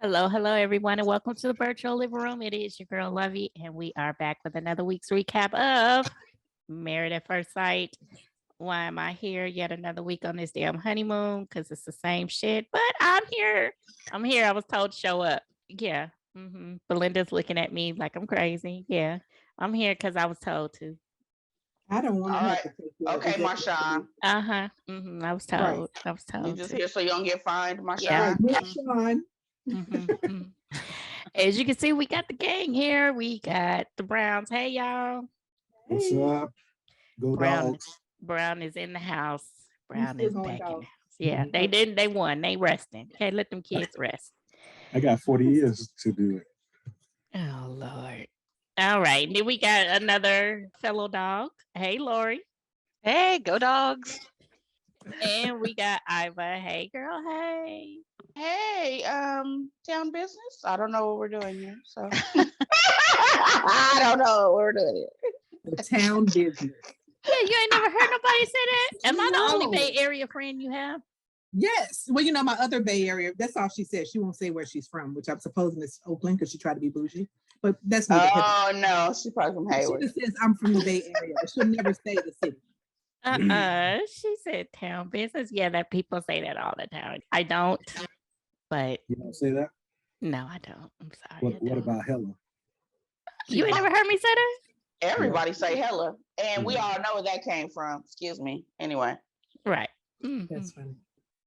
Hello, hello, everyone, and welcome to the virtual living room. It is your girl Lovey, and we are back with another week's recap of Married at First Sight. Why am I here yet another week on this damn honeymoon? Because it's the same shit, but I'm here. I'm here. I was told to show up. Yeah. Belinda's looking at me like I'm crazy. Yeah. I'm here because I was told to. I don't want to All have right. to take your Okay, Marshawn. I was told. Right. I was You told just to. here so you don't get fined, Marshawn. Yeah. Marshawn. As you can see, we got the gang here. We got the Browns. Hey, y'all. What's up? Go Brown. Dogs. Brown is in the house. Brown still is going back in the dogs. house. Yeah, they didn't. They won. They resting. Okay, let them kids rest. I got 40 years to do it. Oh Lord. All right. Then we got another fellow dog. Hey, Lori. Hey, go dogs. And we got Iva. Hey, girl. Hey. Hey, town business. I don't know what we're doing here. So I don't know what we're doing here. The town business. Yeah, you ain't never heard nobody say that. Am I the only No. Bay Area friend you have? Yes. Well, you know, my other Bay Area, that's all she said. She won't say where she's from, which I'm supposing is Oakland because she tried to be bougie. But that's not Oh no, she probably from She Hayward. just says I'm from the Bay Area, but she'll never say the city. She said town business. Yeah, that people say that all the time. I don't, but You don't say that? no, I don't. I'm sorry. I What don't. about Hella? You ain't never heard me say that? Everybody say hella, and we Yeah. all know where that came from. Excuse me. Anyway, Right. That's funny.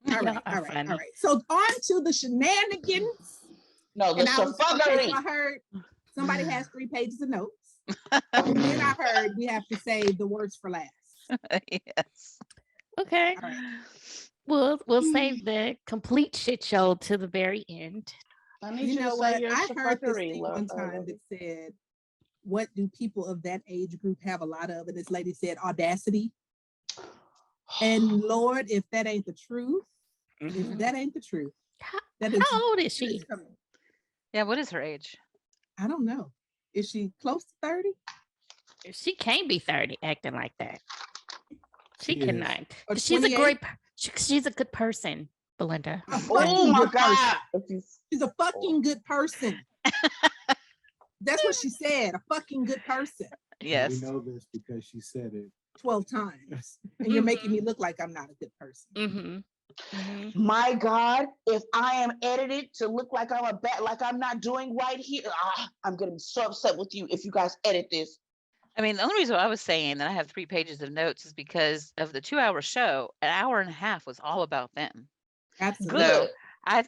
Y'all All right, are all right, funny. all right. So on to the shenanigans. no, the And I safuggery. heard somebody has 3 pages of notes. And then I heard we have to say the words for last. Yes. Okay. All right. We'll save the complete shit show to the very end. I need You you know to say what? your I heard this safuggery. thing one time that said, what do people of that age group have a lot of? And this lady said audacity. And Lord, if that ain't the truth, if that ain't the truth, that is How old is that is she? coming. Yeah, what is her age? I don't know. Is she close to 30? She can't be 30 acting like that. She She is. cannot. Or She's a 28? great. She's a good person, Belinda. A Oh fucking my good person. God! If you- She's a fucking good person. That's what she said. A fucking good person. And Yes. we know this because she said it. 12 times. And you're making me look like I'm not a good person. My God, if I am edited to look like I'm like I'm not doing right here, I'm gonna be so upset with you if you guys edit this. I mean, the only reason I was saying that I have 3 pages of notes is because of the 2-hour show, an hour and a half was all about them. Absolutely. Good. So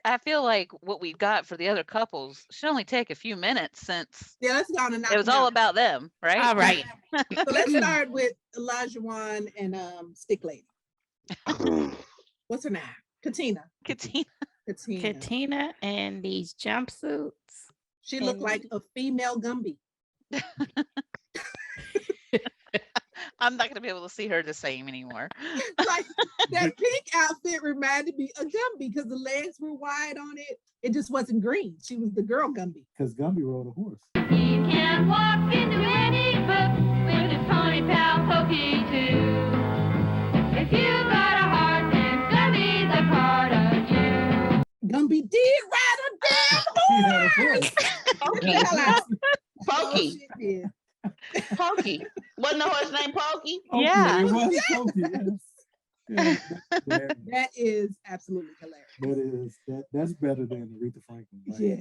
I feel like what we've got for the other couples should only take a few minutes since Yeah, let's go on and knock it was them all out. about them, right? All right. So let's start with Elijah and Stick Lady. What's her name? Katina. Katina. Katina and these jumpsuits. She looked like a female Gumby. I'm not going to be able to see her the same anymore. Like that pink outfit reminded me of Gumby because the legs were wide on it. It just wasn't green. She was the girl Gumby. Because Gumby rode a horse. He can walk into any book with his pony pal Pokey too. If you got a heart, then Gumby's a part of you. Gumby did ride a damn She had a horse. horse. Pokey. Get the hell out. Oh, Pokey. she did. Pokey. Wasn't the horse named Pokey? Pokey, Yeah. It was Pokey, yes. Yeah, That is absolutely hilarious. that's better than Aretha Franklin. Like, Yeah,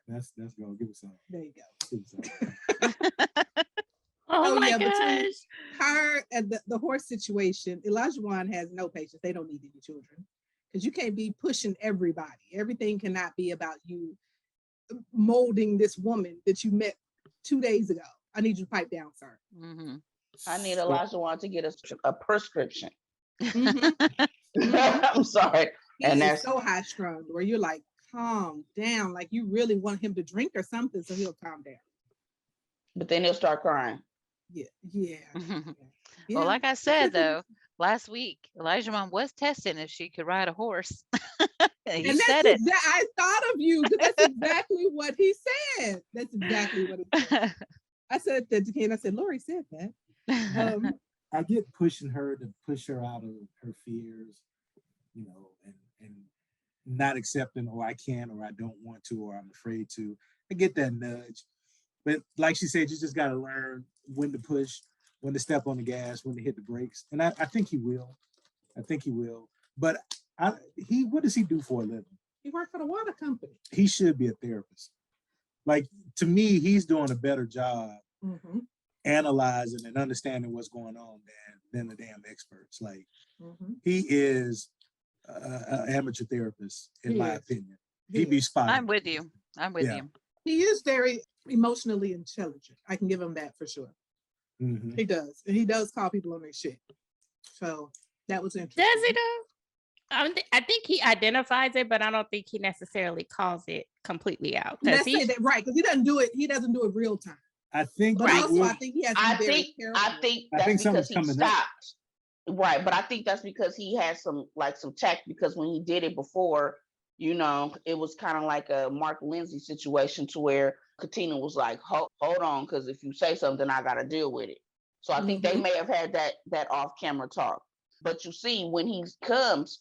That's gonna give us something. there you go. Give us something. Oh, Oh, my yeah, but gosh. Her and the horse situation, Elijah has no patience. They don't need any children because you can't be pushing everybody. Everything cannot be about you molding this woman that you met 2 days ago. I need you to pipe down, sir. Mhm. I need Elijah to get a prescription. Mhm. I'm sorry. He And is that's so high strung where you're like, calm down. Like you really want him to drink or something so he'll calm down. but then he'll start crying. Yeah, yeah. yeah. Well, like I said, though, last week, Elijah Mom was testing if she could ride a horse. He And said that's it. I thought of you because that's exactly what he said. That's exactly what he said. I said that to Ken. I said, Lori said that. I get pushing her to push her out of her fears, and not accepting, or I can't, or I don't want to, or I'm afraid to. I get that nudge. But like she said, you just got to learn when to push, when to step on the gas, when to hit the brakes. And I think he will. I think he will. But what does he do for a living? He worked for the water company. He should be a therapist. Like, to me, he's doing a better job analyzing and understanding what's going on than the damn experts. Like, he is an amateur therapist, in my opinion. He'd be spot on. I'm with you. I'm with you. He is very emotionally intelligent. I can give him that for sure. He does. And he does call people on their shit. So that was interesting. Does he though? I think he identifies it, but I don't think he necessarily calls it completely out. Let's say that, right, because he doesn't do it real time. I think, but also I think he has to be very careful. I think that's because he stopped. Right, but I think that's because he has some tact, because when he did it before, you know, it was kind of like a Mark Lindsay situation to where Katina was like, hold on, because if you say something, I got to deal with it. So I think they may have had that off-camera talk. But you see, when he comes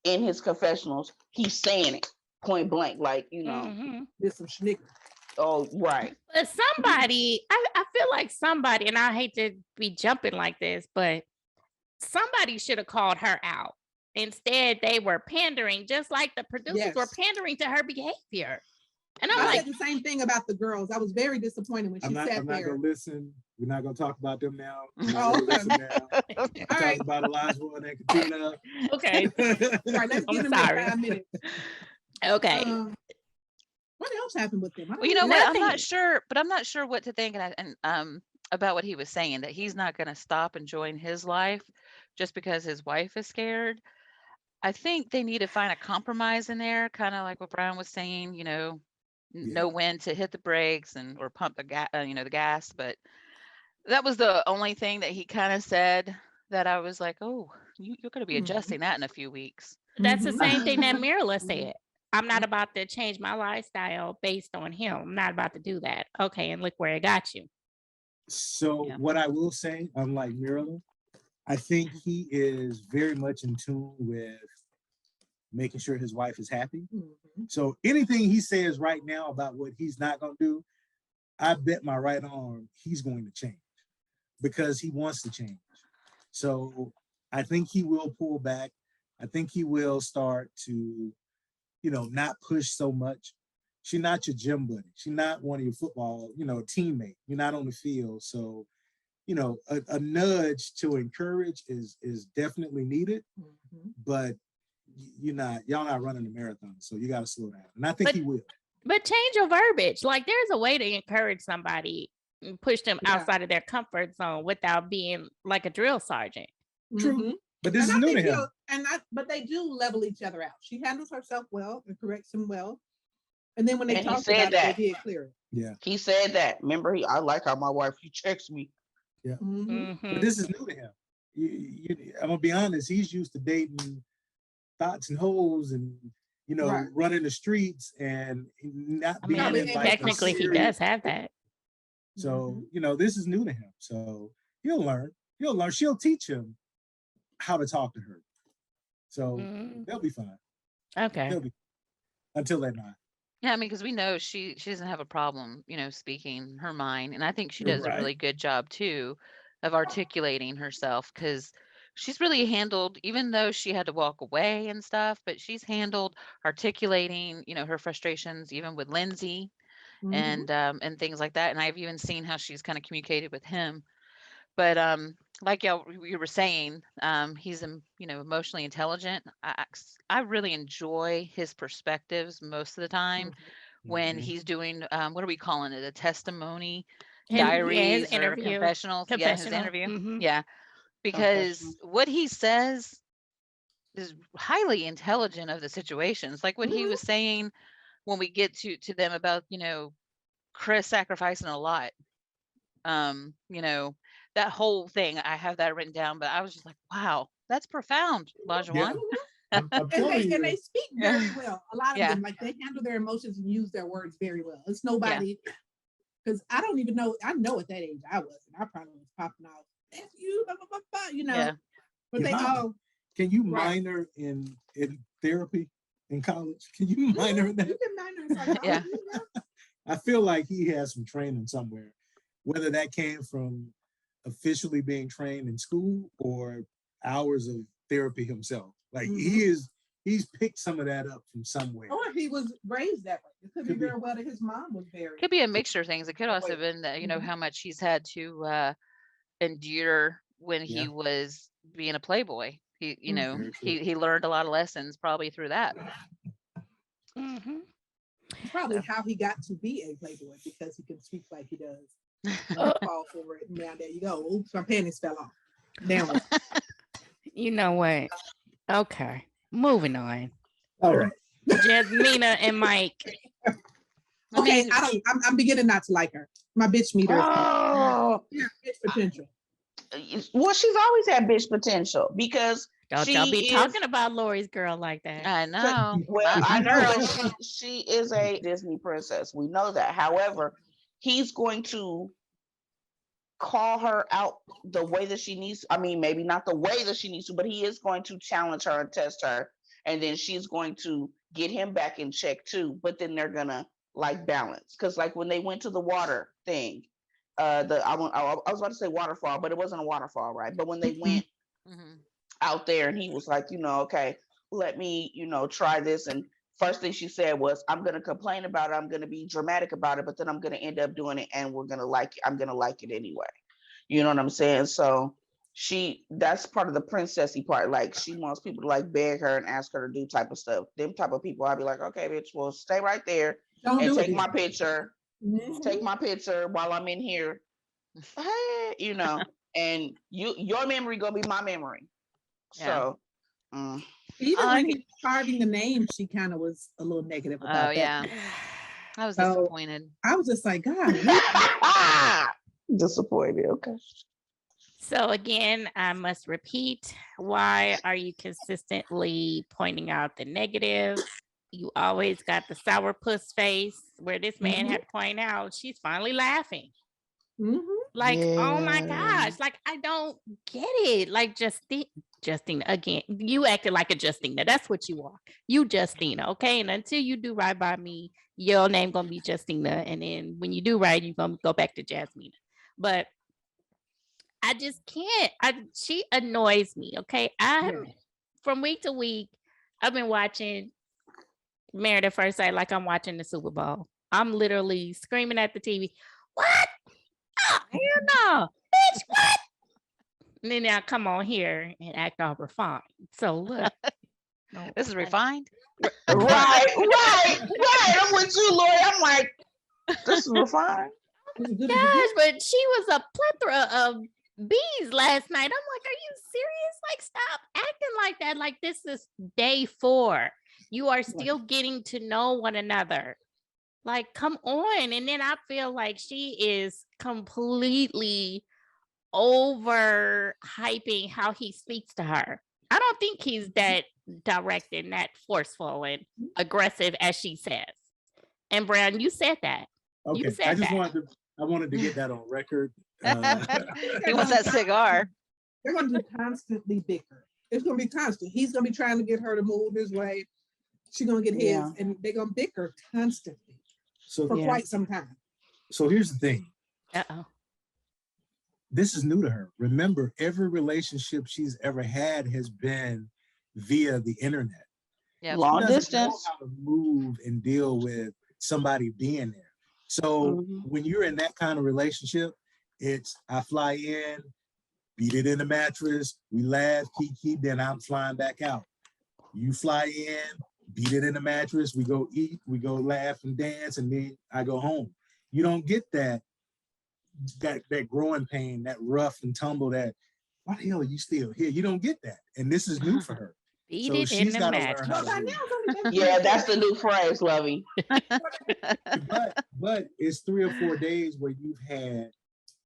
in his confessionals, he's saying it point blank, like, you know, there's some schnicker. Oh, right. But somebody, I feel like somebody, and I hate to be jumping like this, but somebody should have called her out. Instead, they were pandering, just like the producers were pandering to her behavior. And I said the same thing about the girls. I was very disappointed when she sat there. I'm not going to listen. We're not going to talk about them now. Okay. All right. Talk about Elijah and Katina. Okay. All right, let's give them 5 minutes. Okay. What else happened with them? Well, you know what? I'm not sure what to think, and about what he was saying, that he's not going to stop enjoying his life just because his wife is scared. I think they need to find a compromise in there, kind of like what Brian was saying, you know, know when to hit the brakes or pump the gas, the gas. But that was the only thing that he kind of said that I was like, oh, you're going to be adjusting that in a few weeks. That's the same thing that Mirla said. I'm not about to change my lifestyle based on him. I'm not about to do that. Okay, and look where it got you. So what I will say, unlike Mirla, I think he is very much in tune with making sure his wife is happy. So anything he says right now about what he's not going to do, I bet my right arm he's going to change because he wants to change. So I think he will pull back. I think he will start to, not push so much. She's not your gym buddy. She's not one of your football, teammate. You're not on the field. So, a nudge to encourage is definitely needed, but y'all not running a marathon. So you got to slow down. And I think he will. But change your verbiage. Like, there's a way to encourage somebody and push them outside of their comfort zone without being like a drill sergeant. True. But this is new to him. But they do level each other out. She handles herself well and corrects him well. And then when they talk about it, they did clear it. Yeah. He said that. Remember, I like how my wife, he checks me. Yeah. But this is new to him. I'm going to be honest. He's used to dating thoughts and hoes and, running the streets and not being in like technically he does have that. So, this is new to him. So he'll learn. She'll teach him how to talk to her. So they'll be fine. Okay. Until they're not. Yeah, I mean, because we know she doesn't have a problem, speaking her mind. And I think she does a really good job, too, of articulating herself, because she's really handled, even though she had to walk away and stuff, but she's handled articulating, her frustrations, even with Lindsay and things like that. And I've even seen how she's kind of communicated with him. But like you were saying, he's emotionally intelligent. I really enjoy his perspectives most of the time when he's doing what are we calling it? A testimony, diaries, his interview, or confessionals. Yeah, his interview. Yeah, because what he says is highly intelligent of the situations. Like what he was saying when we get to them about Chris sacrificing a lot. That whole thing, I have that written down, but I was just like, wow, that's profound, Lajuan. I'm and they speak very well. A lot of them, like, they handle their emotions and use their words very well. It's nobody, because I don't even know. I know at that age I was, and I probably was popping out, that's you, blah, blah, blah, blah, But they all. Can you minor in therapy? in college? Can you minor in that? You can minor in psychology. Yeah. I feel like he has some training somewhere, whether that came from officially being trained in school or hours of therapy himself. Like he's picked some of that up from somewhere. Or he was raised that way. It could be very well that his mom was very. Could be a mixture of things. It could also have been that, you know, how much he's had to endure when he was being a playboy. He, you know, he learned a lot of lessons probably through that. Probably how he got to be a playboy, because he can speak like he does. Fall for it. Now there you go. Oops, my panties fell off. Down. You know what? Okay, moving on. All right. Jasmina and Mike. Okay, I'm beginning not to like her. My bitch meter. Oh, Yeah, bitch potential. well, she's always had bitch potential because Don't y'all be talking about Lori's girl like that. I know. Well, I know she is a Disney princess. We know that. However, he's going to call her out the way that she needs. I mean, maybe not the way that she needs to, but he is going to challenge her and test her, and then she's going to get him back in check too. But then they're gonna like balance, because like when they went to the water thing, I was about to say waterfall, but it wasn't a waterfall, right? But when they went out there, and he was like, you know, okay, let me, you know, try this. And first thing she said was, I'm going to complain about it. I'm going to be dramatic about it, but then I'm going to end up doing it, and we're going to like it. I'm going to like it anyway. You know what I'm saying? So that's part of the princessy part. Like, she wants people to like beg her and ask her to do type of stuff. Them type of people, I'd be like, okay, bitch, well, stay right there and take my picture. Take my picture while I'm in here. Hey, you know, and your memory gonna be my memory. So even when he was carving the name, she kind of was a little negative about that. Yeah. I was disappointed. I was just like, God. Disappointed. Okay. So again, I must repeat, why are you consistently pointing out the negative? You always got the sourpuss face, where this man had to point out she's finally laughing. Like, oh my gosh, like, I don't get it. Like, Justina, again, you acted like a Justina. That's what you are. You Justina, okay? And until you do right by me, your name gonna be Justina. And then when you do right, you're gonna go back to Jasmina. But I just can't. She annoys me, okay? From week to week, I've been watching Married at First Sight like I'm watching the Super Bowl. I'm literally screaming at the TV, what? Oh, hell no, bitch, what? And then now come on here and act all refined. So look. This is refined? Right. I'm with you, Lori. I'm like, this is refined. Gosh, but she was a plethora of bees last night. I'm like, are you serious? Like, stop acting like that. Like, this is day 4. You are still getting to know one another. Like, come on. And then I feel like she is completely over hyping how he speaks to her. I don't think he's that direct and that forceful and aggressive as she says. And Brown, you said that. Okay, You said I wanted to get that on record. He wants that cigar. They're going to constantly bicker. It's going to be constant. He's going to be trying to get her to move his way. She's going to get his, and they're going to bicker constantly for quite some time. So here's the thing. Uh-oh. This is new to her. Remember, every relationship she's ever had has been via the internet. Yeah, long distance. Know how to move and deal with somebody being there. So when you're in that kind of relationship, it's I fly in, beat it in the mattress, we laugh, kiki, then I'm flying back out. You fly in, beat it in the mattress, we go eat, we go laugh and dance, and then I go home. You don't get that growing pain, that rough and tumble, that why the hell are you still here? You don't get that. And this is new for her. Beat it in the mattress. Yeah, that's the new phrase, Lovey. but it's 3 or 4 days where you've had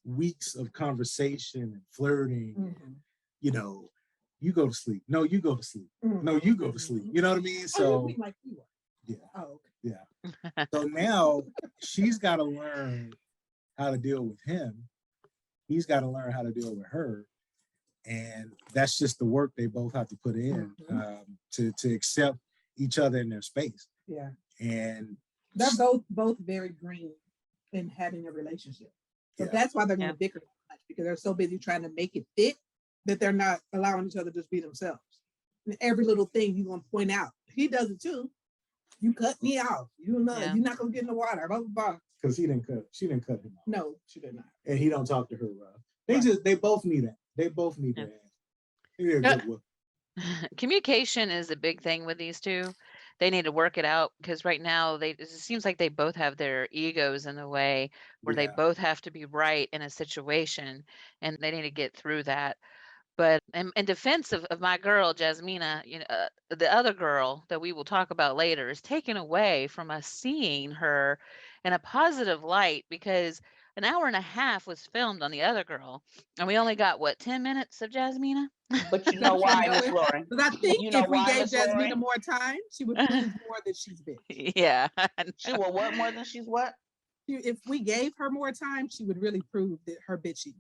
weeks of conversation and flirting. And, you know, you go to sleep. No, you go to sleep. No, you go to sleep. You know what I mean? So So now she's got to learn how to deal with him. He's got to learn how to deal with her. And that's just the work they both have to put in to accept each other in their space. Yeah. And they're both very green in having a relationship. So Yeah. that's why they're going to bicker so much, because they're so busy trying to make it fit that they're not allowing each other to just be themselves. And every little thing you're going to point out. He does it too. You cut me off. You know, you're not going to get in the water. Blah, blah, blah. Because she didn't cut him off. No, she did not. And he don't talk to her rough. They both need that. They both need that. They're good with. Communication is a big thing with these two. They need to work it out, because right now it seems like they both have their egos in the way where they both have to be right in a situation, and they need to get through that. But in defense of my girl, Jasmina, the other girl that we will talk about later is taken away from us seeing her in a positive light, because an hour and a half was filmed on the other girl, and we only got, 10 minutes of Jasmina? But you know why, Miss Lauren? But I think if we gave Jasmina Lauren? more time, she would prove more that she's bitch. Yeah. She will what more than she's what? If we gave her more time, she would really prove that her bitchiness.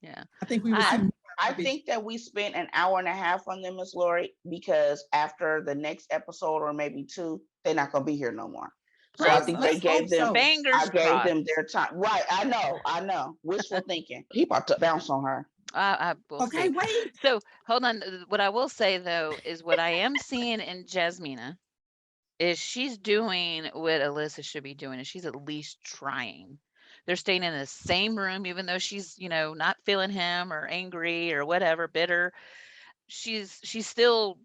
Yeah. I think we would see more. I think that we spent an hour and a half on them, Miss Lori, because after the next episode or maybe two, they're not going to be here no more. So I think they gave them. Fingers I gave crossed. them their time. Right? I know. Wishful thinking. He about to bounce on her. I will Okay, see. wait. So hold on. What I will say though is what I am seeing in Jasmina is she's doing what Alyssa should be doing, and she's at least trying. They're staying in the same room, even though she's, not feeling him or angry or whatever, bitter. She's still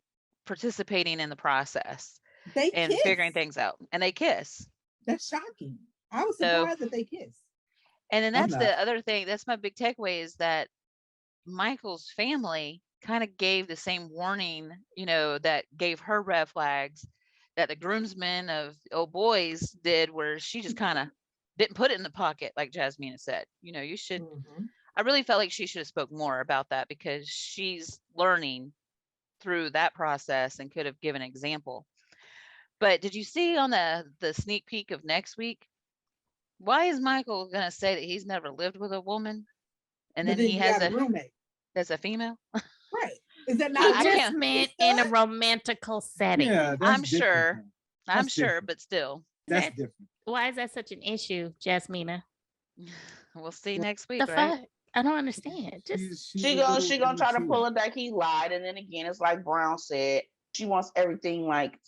participating in the process and kiss. figuring things out. And they kiss. That's shocking. I was surprised that they kissed. And then that's the other thing. That's my big takeaway, is that Michael's family kind of gave the same warning, that gave her red flags that the groomsmen of old boys did, where she just kind of didn't put it in the pocket, like Jasmina said. You should. I really felt like she should have spoke more about that, because she's learning through that process and could have given an example. But did you see on the sneak peek of next week? Why is Michael gonna say that he's never lived with a woman, and then he has a roommate that's a female? Right? Is that not? He just meant in a romantical setting. Yeah, I'm sure. That's sure, different. but still. That's different. Why is that such an issue, Jasmina? We'll see next week, The right? fuck? I don't understand. She gonna try to pull it like he lied, and then again, it's like Brown said, she wants everything like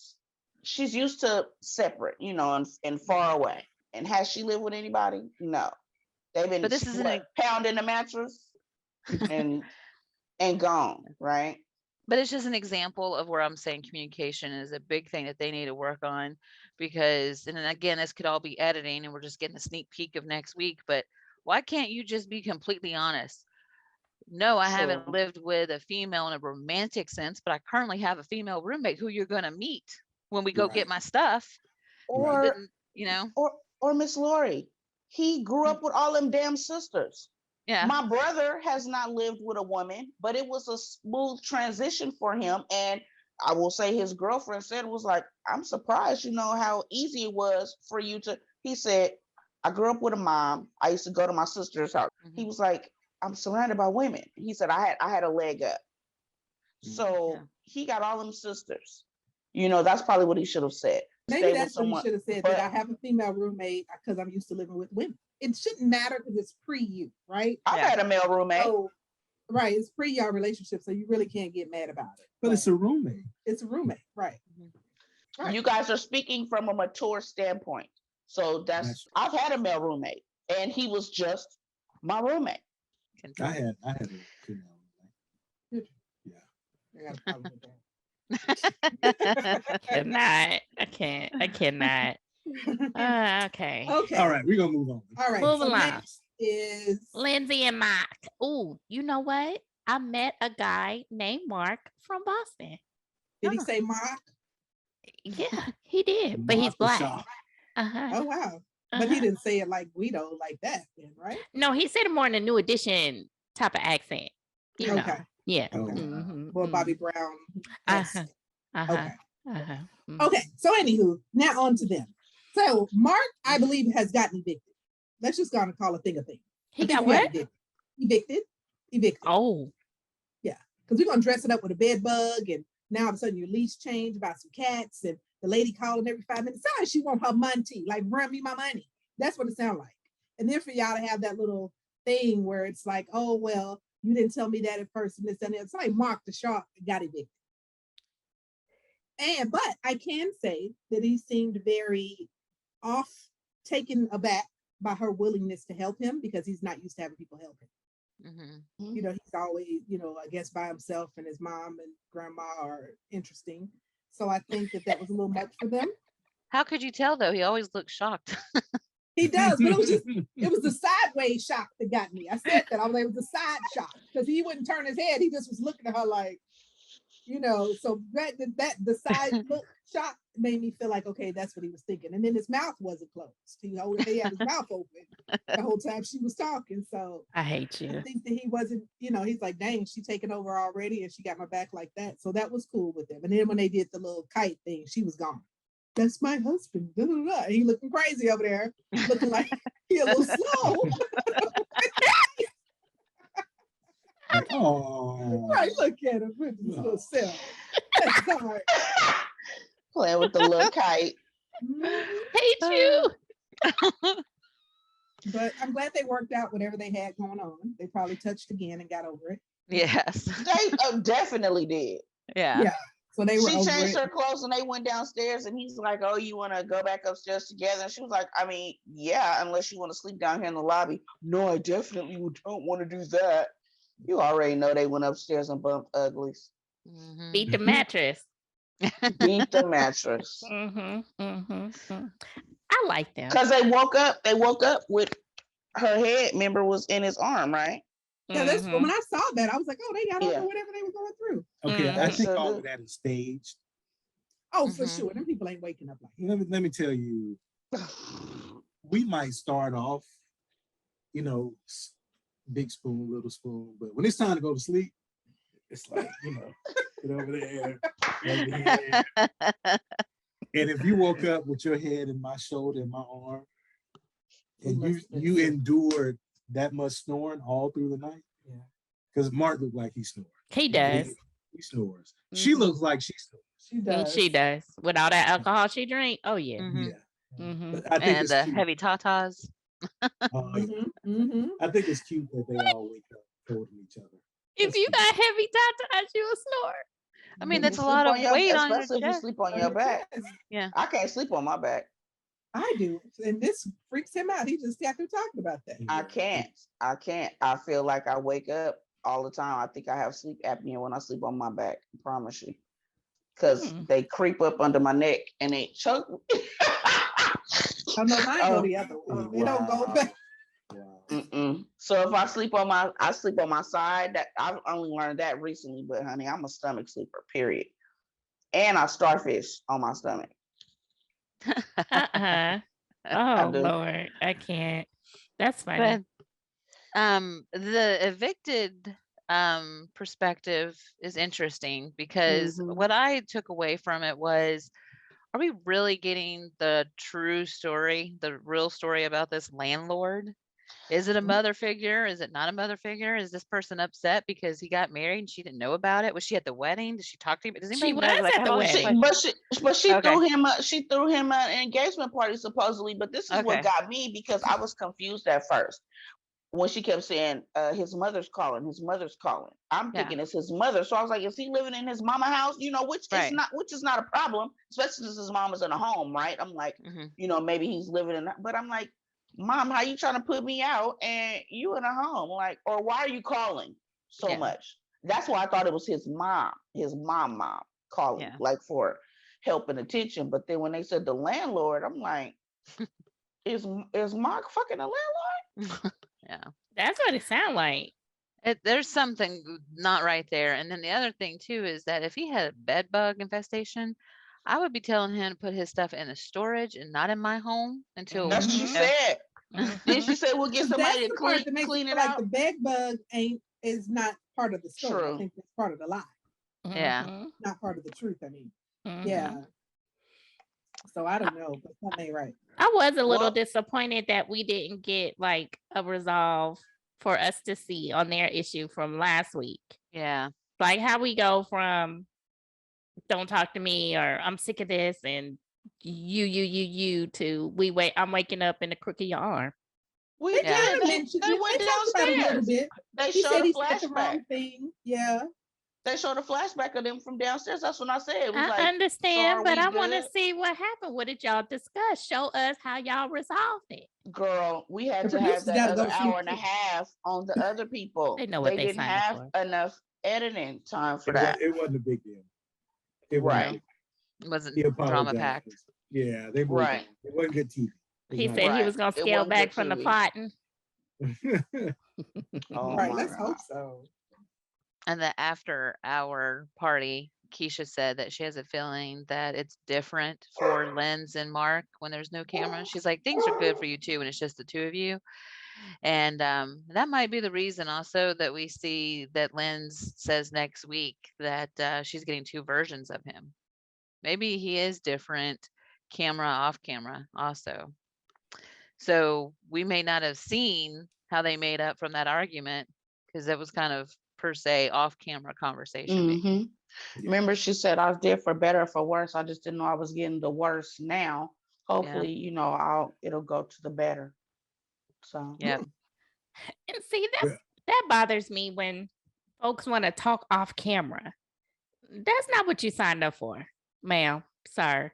she's used to separate, and far away. And has she lived with anybody? No. They've been pounding the mattress and gone, right? But it's just an example of where I'm saying communication is a big thing that they need to work on, because, and then again, this could all be editing and we're just getting a sneak peek of next week, but why can't you just be completely honest? No, I haven't lived with a female in a romantic sense, but I currently have a female roommate who you're going to meet when we go get my stuff. Or Miss Lori, he grew up with all them damn sisters. Yeah. My brother has not lived with a woman, but it was a smooth transition for him. And I will say his girlfriend said it was like, I'm surprised, how easy it was for you to, he said, I grew up with a mom. I used to go to my sister's house. He was like, I'm surrounded by women. He said, I had a leg up. So he got all them sisters. That's probably what he should have said. Maybe that's what he should have said, that I have a female roommate because I'm used to living with women. It shouldn't matter because it's pre-you, right? I've had a male roommate. So, right, it's pre-y'all relationship, so you really can't get mad about it. But it's a roommate. It's a roommate, right. Right. You guys are speaking from a mature standpoint. So I've had a male roommate, and he was just my roommate. I had a female roommate. Yeah. I got a problem with that. I cannot. Okay. All right, we're gonna move on. All right. Move along. Next is Lindsay and Mark. Oh, you know what? I met a guy named Mark from Boston. Did he say Mark? Yeah, he did, but he's black. Oh wow. But he didn't say it like Guido like that, then, right? No, he said it more in a New Edition type of accent. You know. Yeah. Okay. Mm-hmm. Or Bobby Brown. Okay. Mm-hmm. Okay. So anywho, now on to them. So Mark, I believe, has gotten evicted. Let's just go and call a thing a thing. He got what? Evicted. Oh. Yeah. Because we're gonna dress it up with a bed bug and Now all of a sudden your lease changed about some cats and the lady calling every 5 minutes. Sorry, she want her money, like run me my money. That's what it sounds like. And then for y'all to have that little thing where it's like, oh well, you didn't tell me that at first, and this and that. It's like Mark the Shark got evicted. But I can say that he seemed very off, taken aback by her willingness to help him because he's not used to having people help him. Mm-hmm. You know, he's always, you know, I guess by himself, and his mom and grandma are interesting. So I think that was a little much for them. How could you tell though? He always looks shocked. He does, but it was the sideways shock that got me. I said that. I was like, it was a side shock because he wouldn't turn his head. He just was looking at her like, you know, so that the side look shock made me feel like, okay, that's what he was thinking. And then his mouth wasn't closed. He had his mouth open the whole time she was talking. So I hate you. I think that he wasn't, you know, he's like, dang, she taking over already and she got my back like that. So that was cool with him. And then when they did the little kite thing, she was gone. That's my husband. Blah, blah, blah. He looking crazy over there, looking like he a little slow. Oh, Right, look at him with his little self. That's all right. Playing with the little kite. Hate you. But I'm glad they worked out whatever they had going on. They probably touched again and got over it. Yes. They definitely did. Yeah. So they were She over changed it. her clothes and they went downstairs and he's like, oh, you want to go back upstairs together? And she was like, I mean, yeah, unless you want to sleep down here in the lobby. No, I definitely don't want to do that. You already know they went upstairs and bumped uglies. Mm-hmm. Beat the mattress. Beat the mattress. I like them. Because they woke up with her head member was in his arm, right? Yeah, that's when I saw that, I was like, oh, they got over whatever they were going through. okay. I think Sure all do. of that is staged. Oh, for sure. Them people ain't waking up like that. Let me tell you, we might start off, you know, big spoon, little spoon, but when it's time to go to sleep, it's like, you know, get over there, rub your head. And if you woke up with your head in my shoulder and my arm, and you endured that much snoring all through the night, because Mark looked like he snored. He does. He snores. She looks like she snores. She does. She does. With all that alcohol she drink. Oh yeah. Mhm. Yeah. Mhm. But I think And it's the cute. heavy tatas. I think it's cute that they all wake up holding each other. If you got heavy tatas, you'll snore. I mean, You that's a sleep lot of on your- weight on your especially if you chest. sleep on your back. Yeah. I can't sleep on my back. I do. And this freaks him out. He just got through talking about that. I can't. I feel like I wake up all the time. I think I have sleep apnea when I sleep on my back. I promise you. Because they creep up under my neck and they choke me. Oh no, mine go the other way. They don't go back. Mm-mm. So if I sleep on my side. That I've only learned that recently, but honey, I'm a stomach sleeper, period. And I starfish on my stomach. Oh do. Lord, I can't. That's funny. But the evicted perspective is interesting because what I took away from it was, are we really getting the true story, the real story about this landlord? Is it a mother figure? Is it not a mother figure? Is this person upset because he got married and she didn't know about it? Was she at the wedding? Did she talk to him? Does anybody She know? was Like, at I the have all these wedding. questions. But she Okay. threw him an engagement party supposedly. But this is what Okay. got me because I was confused at first when she kept saying his mother's calling. I'm thinking it's his mother. So I was like, is he living in his mama house? You know, which is not a problem, especially since his mama's in a home, right? I'm like, you know, maybe he's living in. But I'm like, Mom, how you trying to put me out and you in a home? Like, or why are you calling so much? That's why I thought it was his mom calling, like for help and attention. But then when they said the landlord, I'm like, is Mark fucking a landlord? Yeah. That's what it sounds like. There's something not right there. And then the other thing too is that if he had a bed bug infestation, I would be telling him to put his stuff in a storage and not in my home until. That's what she said. Then she said, "We'll get somebody to clean it like out." the bed bug is not part of the story. True. I think that's part of the lie. Yeah. Not part of the truth. I mean, yeah. So I don't know, but something ain't right. I was a little disappointed that we didn't get like a resolve for us to see on their issue from last week. Yeah. Like how we go from don't talk to me, or I'm sick of this, and you to I'm waking up in the crook of your arm. We They did. kind of They mentioned it. went They talked about it a little downstairs. bit. They He showed said a he said the flashback. wrong thing. Yeah. They showed a flashback of them from downstairs. That's when I said it was I like. understand, So but I we want to good? see what happened. What did y'all discuss? Show us how y'all resolved it. Girl, we had The to have producers that gotta other go see hour and a too. half on the other people. They know what they didn't signed up have for. enough editing time for It that. wasn't a big deal. It Right. Wasn't He drama apologized. packed. Yeah, they moved Right. on. It wasn't good TV. He not said he Right. was gonna It scale wasn't back good from the TV. fighting. Oh Right. my Let's God. hope so. And the after hour party, Keisha said that she has a feeling that it's different for Lenz and Mark when there's no camera. She's like, things are good for you too when it's just the two of you. And that might be the reason also that we see that Lenz says next week that she's getting two versions of him. Maybe he is different camera, off camera also. So we may not have seen how they made up from that argument because it was kind of per se off camera conversation. Mm-hmm. Remember, she said I was there for better or for worse. I just didn't know I was getting the worse. Now, hopefully, it'll go to the better. So Yeah. And see, that bothers me when folks want to talk off camera. That's not what you signed up for, ma'am, sir.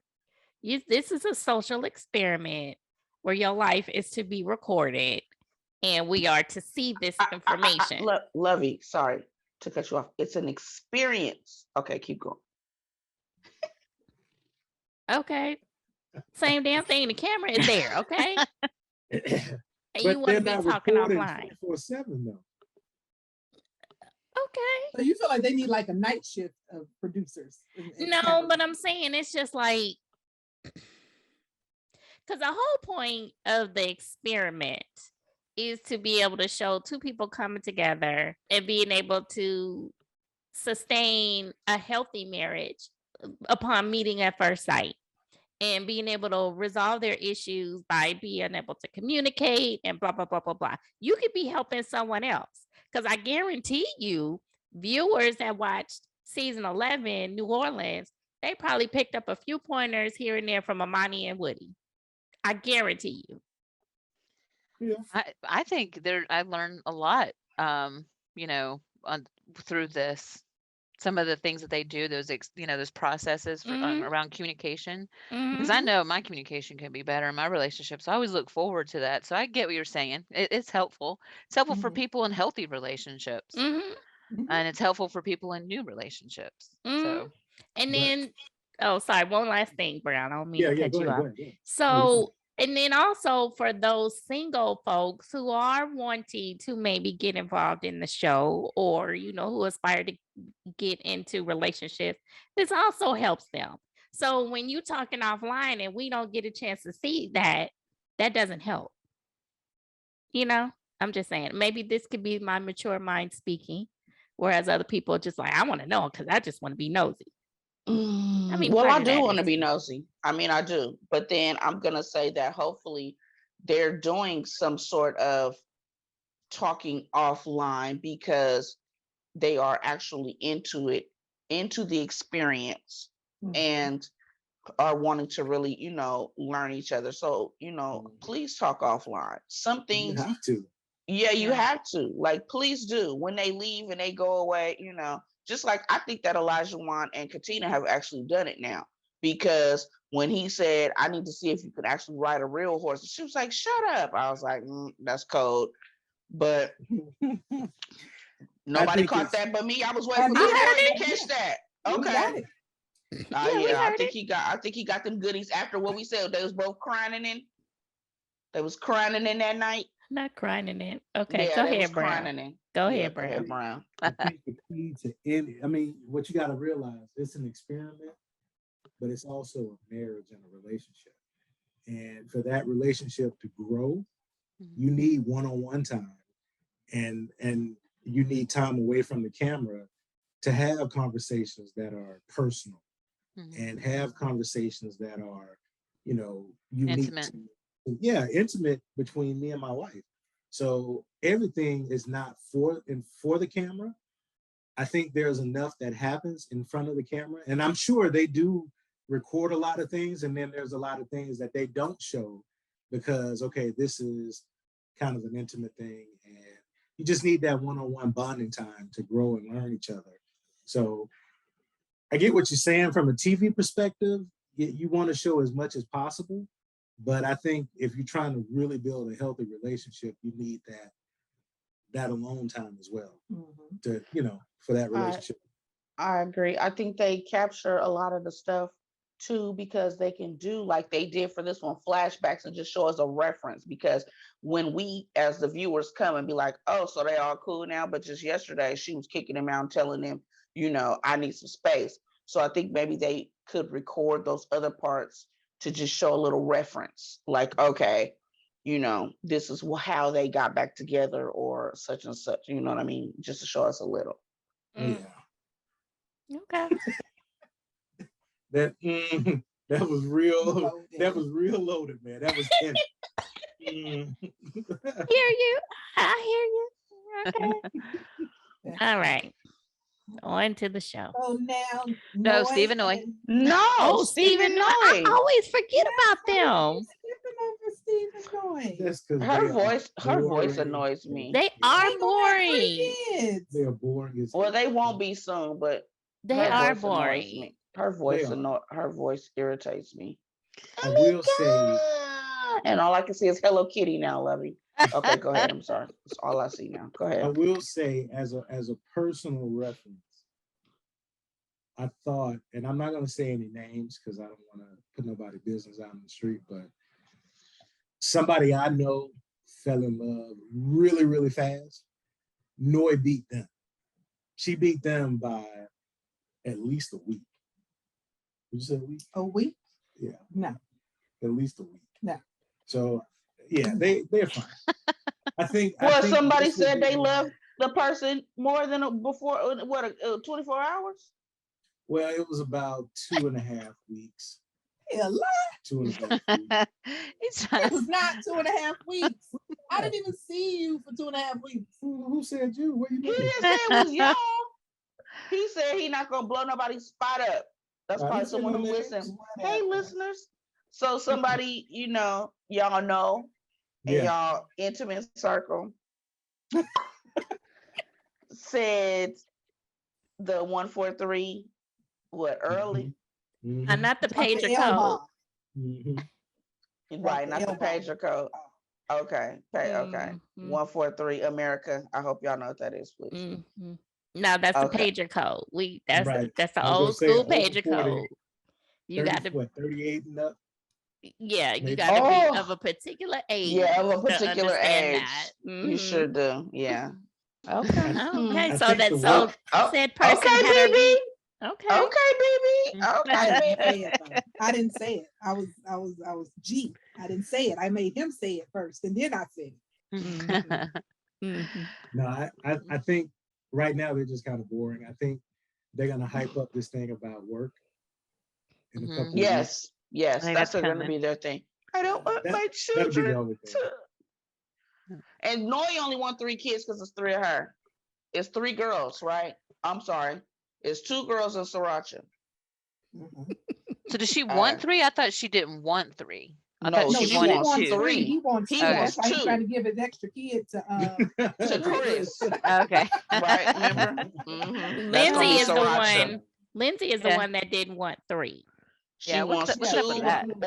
This is a social experiment where your life is to be recorded, and we are to see this information. Lovey, sorry to cut you off. It's an experience. Okay, keep going. Okay. Same damn thing. The camera is there, okay? And you But want they're to be not talking recording offline. 24/7 though. Okay. So you feel like they need like a night shift of producers? and No, camera but I'm saying it's just like, because the whole point of the experiment is to be able to show two people coming together and being able to sustain a healthy marriage upon meeting at first sight, and being able to resolve their issues by being able to communicate and blah, blah, blah, blah, blah. You could be helping someone else, because I guarantee you, viewers that watched season 11, New Orleans, they probably picked up a few pointers here and there from Amani and Woody. I guarantee you. Yeah. I think I learned a lot, through this. Some of the things that they do, those processes for, around communication, because I know my communication can be better in my relationships. So I always look forward to that. So I get what you're saying. It's helpful. It's helpful for people in healthy relationships, and it's helpful for people in new relationships. So, and then, sorry, one last thing, Brown. I don't mean to cut you off. Go ahead. So, and then also for those single folks who are wanting to maybe get involved in the show, or who aspire to get into relationships, this also helps them. So when you talking offline and we don't get a chance to see that doesn't help. I'm just saying, maybe this could be my mature mind speaking, whereas other people are just like, I want to know because I just want to be nosy. I mean, well, I do want to be nosy. I mean, I do. But then I'm going to say that hopefully they're doing some sort of talking offline because they are actually into the experience, and are wanting to really, learn each other. So, please talk offline. Some things you have to. Yeah, you have to. Like, please do. When they leave and they go away, just like I think that Elijah and Katina have actually done it now. Because when he said, I need to see if you could actually ride a real horse, she was like, shut up. I was like, that's cold. But nobody caught that but me. I was waiting for Corey to catch that. Okay. I think he got them goodies after what we said. They was both crying in. They was crying in that night. Not crying in it. Okay, go ahead, Brown. Go ahead, Brown. I think the key to any, what you got to realize, it's an experiment, but it's also a marriage and a relationship. And for that relationship to grow, you need one-on-one time, and you need time away from the camera to have conversations that are personal, and have conversations that are, unique. Intimate between me and my wife. So everything is not for the camera, I think there's enough that happens in front of the camera, and I'm sure they do record a lot of things, and then there's a lot of things that they don't show because, okay, this is kind of an intimate thing, and you just need that one-on-one bonding time to grow and learn each other. So I get what you're saying from a TV perspective. You want to show as much as possible, but I think if you're trying to really build a healthy relationship, you need that alone time as well to, for that relationship. I agree. I think they capture a lot of the stuff too, because they can do like they did for this one, flashbacks, and just show us a reference. Because when we as the viewers come and be like, oh, so they all cool now, but just yesterday she was kicking him out and telling him, I need some space. So I think maybe they could record those other parts to just show a little reference, like, okay, this is how they got back together or such and such, you know what I mean? Just to show us a little. Yeah. Okay. That was real. Loaded. That was real loaded, man. That was heavy. Hear you. I hear you. Okay. All right. On to the show. So now, No, Stephen Noy. No, Stephen Noy. I always forget about them. Stephen Noy. That's because her voice annoys me. They are boring. They are boring. Well, they won't be soon, but they are boring. Her voice irritates me. I will say, and all I can see is Hello Kitty now, Lovey. Okay, go ahead. I'm sorry. That's all I see now. Go ahead. I will say, as a personal reference, I thought, and I'm not going to say any names because I don't want to put nobody's business out in the street, but somebody I know fell in love really, really fast. Noy beat them. She beat them by at least a week. Did you say a week? A week? Yeah. No. At least a week. No. So yeah, they're fine. I think. Well, somebody said they love the person more than before. 24 hours? Well, it was about 2.5 weeks. A lot. 2.5 weeks. It was not 2.5 weeks. I didn't even see you for 2.5 weeks. Who said you? What you He mean? didn't say it was y'all. He said he not gonna blow nobody's spot up. That's probably someone who listens. Hey, listeners. So somebody, y'all know in y'all intimate circle said the 143 early? Mm-hmm. And not the pager code. Mm-hmm. Right, not the pager code. Okay. Okay. 143 America. I hope y'all know what that is, please. Mm-hmm. No, that's the pager code. That's the old school pager code. You got to 38 and up. Yeah, you got to be of a particular age. Yeah, of a particular age. Mm-hmm. You sure do. Yeah. Okay. Okay. So that said person okay, had baby. Okay. Okay, baby. Okay, baby. I didn't say it. I was G. I didn't say it. I made him say it first, and then I said it. Mm-hmm. Mm-hmm. No, I think right now they're just kind of boring. I think they're gonna hype up this thing about work in a couple of weeks. Yes, that's going to be their thing. I don't want my children to. And Noy only want 3 kids because it's 3 of her. It's 3 girls, right? I'm sorry. It's 2 girls and Sriracha. So does she want 3? I thought she didn't want 3. No, she wants 2. He wants 2. That's why he's trying to give his extra kid to Chris. Okay. Right, remember? Mm-hmm. Lindsay is the one. Lindsay is the one that didn't want 3. She wants 2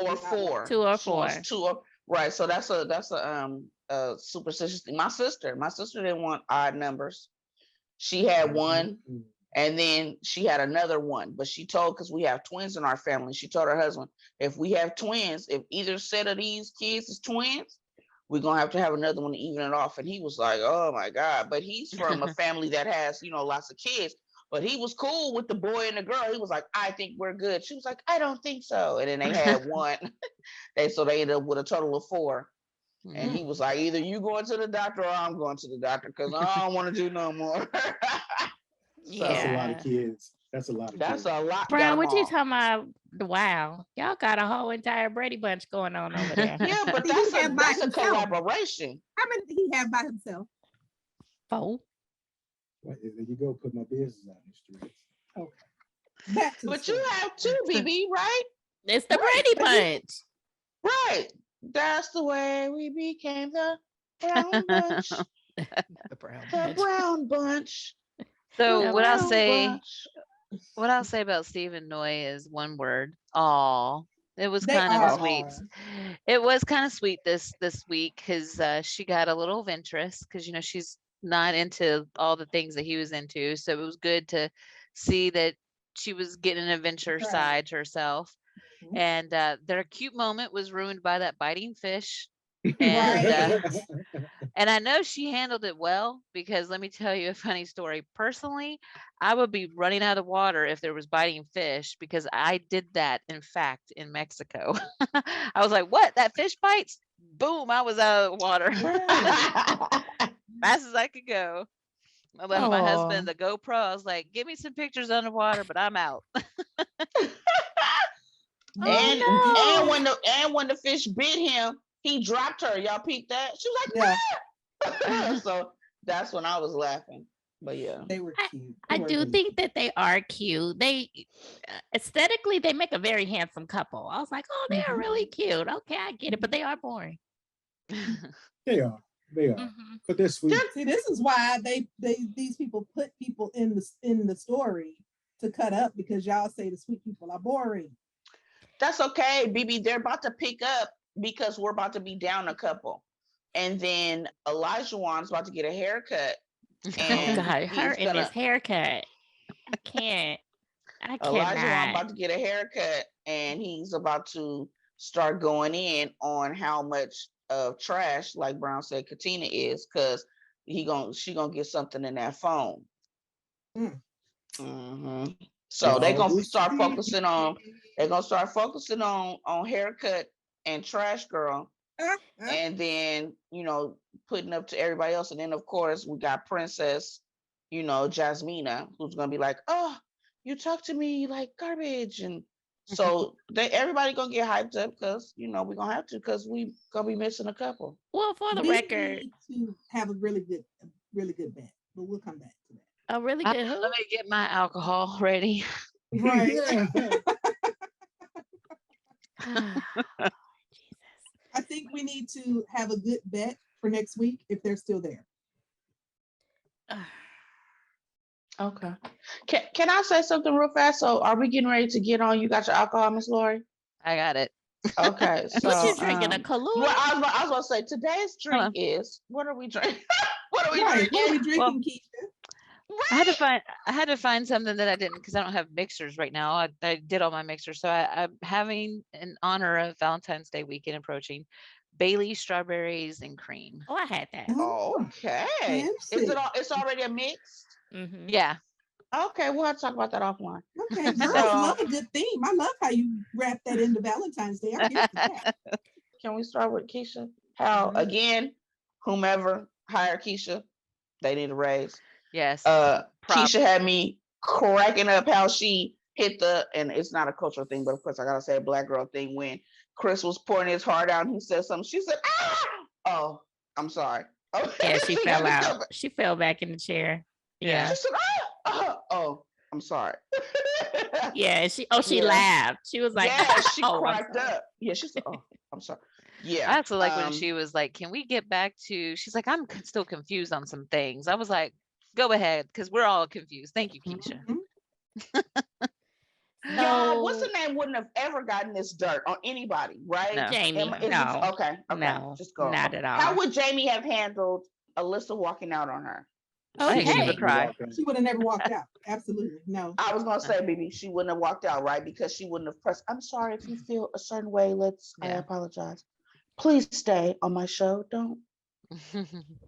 or 4. 2 or 4. 2 right. So that's a superstitious thing. My sister didn't want odd numbers. She had 1, and then she had another 1. But she told, because we have twins in our family, she told her husband, if we have twins, if either set of these kids is twins, we're gonna have to have another one to even it off. And he was like, oh my God. But he's from a family that has, lots of kids. But he was cool with the boy and the girl. He was like, I think we're good. She was like, I don't think so. And then they had 1. So they ended up with a total of 4. And he was like, either you going to the doctor or I'm going to the doctor because I don't want to do no more. That's a lot of kids. That's a lot of kids. A lot. Brown, what you talking about? Wow. Y'all got a whole entire Brady Bunch going on over there. Yeah, but that's a collaboration. How many did he have by himself? 4. Well, there you go. Put my business out in the streets. Okay. Back to the But you story. have two, BB, right? It's the Right, Brady but you- Bunch. Right. That's the way we became the brown bunch. The Brown The Bunch. brown bunch. So The what I'll Brown say, what I'll say about Steve and Noy is one word. Aw. It was They kind are of sweet. all. It was kind of sweet this week because she got a little of interest because she's not into all the things that he was into. So it was good to see that she was getting an adventure Right. side to herself. Mhm. And their cute moment was ruined by that biting fish. And Right. and I know she handled it well because let me tell you a funny story. Personally, I would be running out of water if there was biting fish because I did that, in fact, in Mexico. I was like, what? That fish bites? Boom, I was out of water. Fast as I could go. I left my husband the GoPro. I was like, give me some pictures underwater, but I'm out. And no. when the fish bit him, he dropped her. Y'all peeped that? She was like, Yeah, ah! So that's when I was laughing. But yeah. they were cute. I They were do really think that they are cute. They aesthetically they make a very handsome couple. I was like, oh, they are Mhm. really cute. Okay, I get it, but they are boring. They are. They are. Mhm. But they're sweet. See, this is why these people put people in the story to cut up because y'all say the sweet people are boring. That's okay, BB. They're about to pick up because we're about to be down a couple. And then Elijah Wan's about to get a haircut. Oh And God, her he's and this gonna haircut. I can't. I Elijah Wan cannot. about to get a haircut and he's about to start going in on how much of trash, like Brown said, Katina is, because she gonna get something in that phone. Mm. Mhm. So they're gonna start focusing on haircut and trash girl, and then putting up to everybody else, and then of course we got Princess, Jasmina, who's gonna be like, oh, you talk to me like garbage, and so everybody gonna get hyped up because we're gonna have to because we gonna be missing a couple. Well, for the We record, need to have a really good bet, but we'll come back to that. a really good who? Let me get my alcohol ready. Right. Jesus. I think we need to have a good bet for next week if they're still there. Okay. Can I say something real fast? So are we getting ready to get on? You got your alcohol, Miss Lori? I got it. Okay. So What you drinking? A Kahlua? well, I was gonna say today's drink is what are we drinking? What are we Right. What are we drinking? drinking, Keisha? I had to find something that I didn't because I don't have mixers right now. I did all my mixers. So I'm having in honor of Valentine's Day weekend approaching Bailey strawberries and cream. Oh, I had that. Okay. Is it all? It's already a mix. Mhm. Yeah. Okay, we'll have to talk about that offline. Okay, girls So- love a good theme. I love how you wrap that into Valentine's Day. I'm here for that. Can we start with Keisha? How Mhm. again? Whomever hired Keisha, they need a raise. Yes. Keisha Props. had me cracking up how she hit and it's not a cultural thing, but of course I gotta say a black girl thing when Chris was pouring his heart out and he said something. She said, ah! Oh, I'm sorry. Yeah, she fell got out. She fell back in the chair. Yeah. She said, oh, I'm sorry. Yeah. She Yeah. laughed. She was like, Yeah, she "Oh, I'm cracked sorry." up. Yeah, she said, oh, I'm sorry. Yeah. I also like when she was like, can we get back to, she's like, I'm still confused on some things. I was like, go ahead, because we're all confused. Thank you, Keisha. Mhm. Y'all, what's So, the name wouldn't have ever gotten this dirt on anybody, right? No. Jamie, Is this- no. okay. No, Just go. not at all. How would Jamie have handled Alyssa walking out on her? I think she Okay. would cry. She would have never walked out. Absolutely. No. I was gonna say, baby, she wouldn't have walked out, right? Because she wouldn't have pressed. I'm sorry if you feel a certain way. I Yeah. apologize. Please stay on my show. Don't.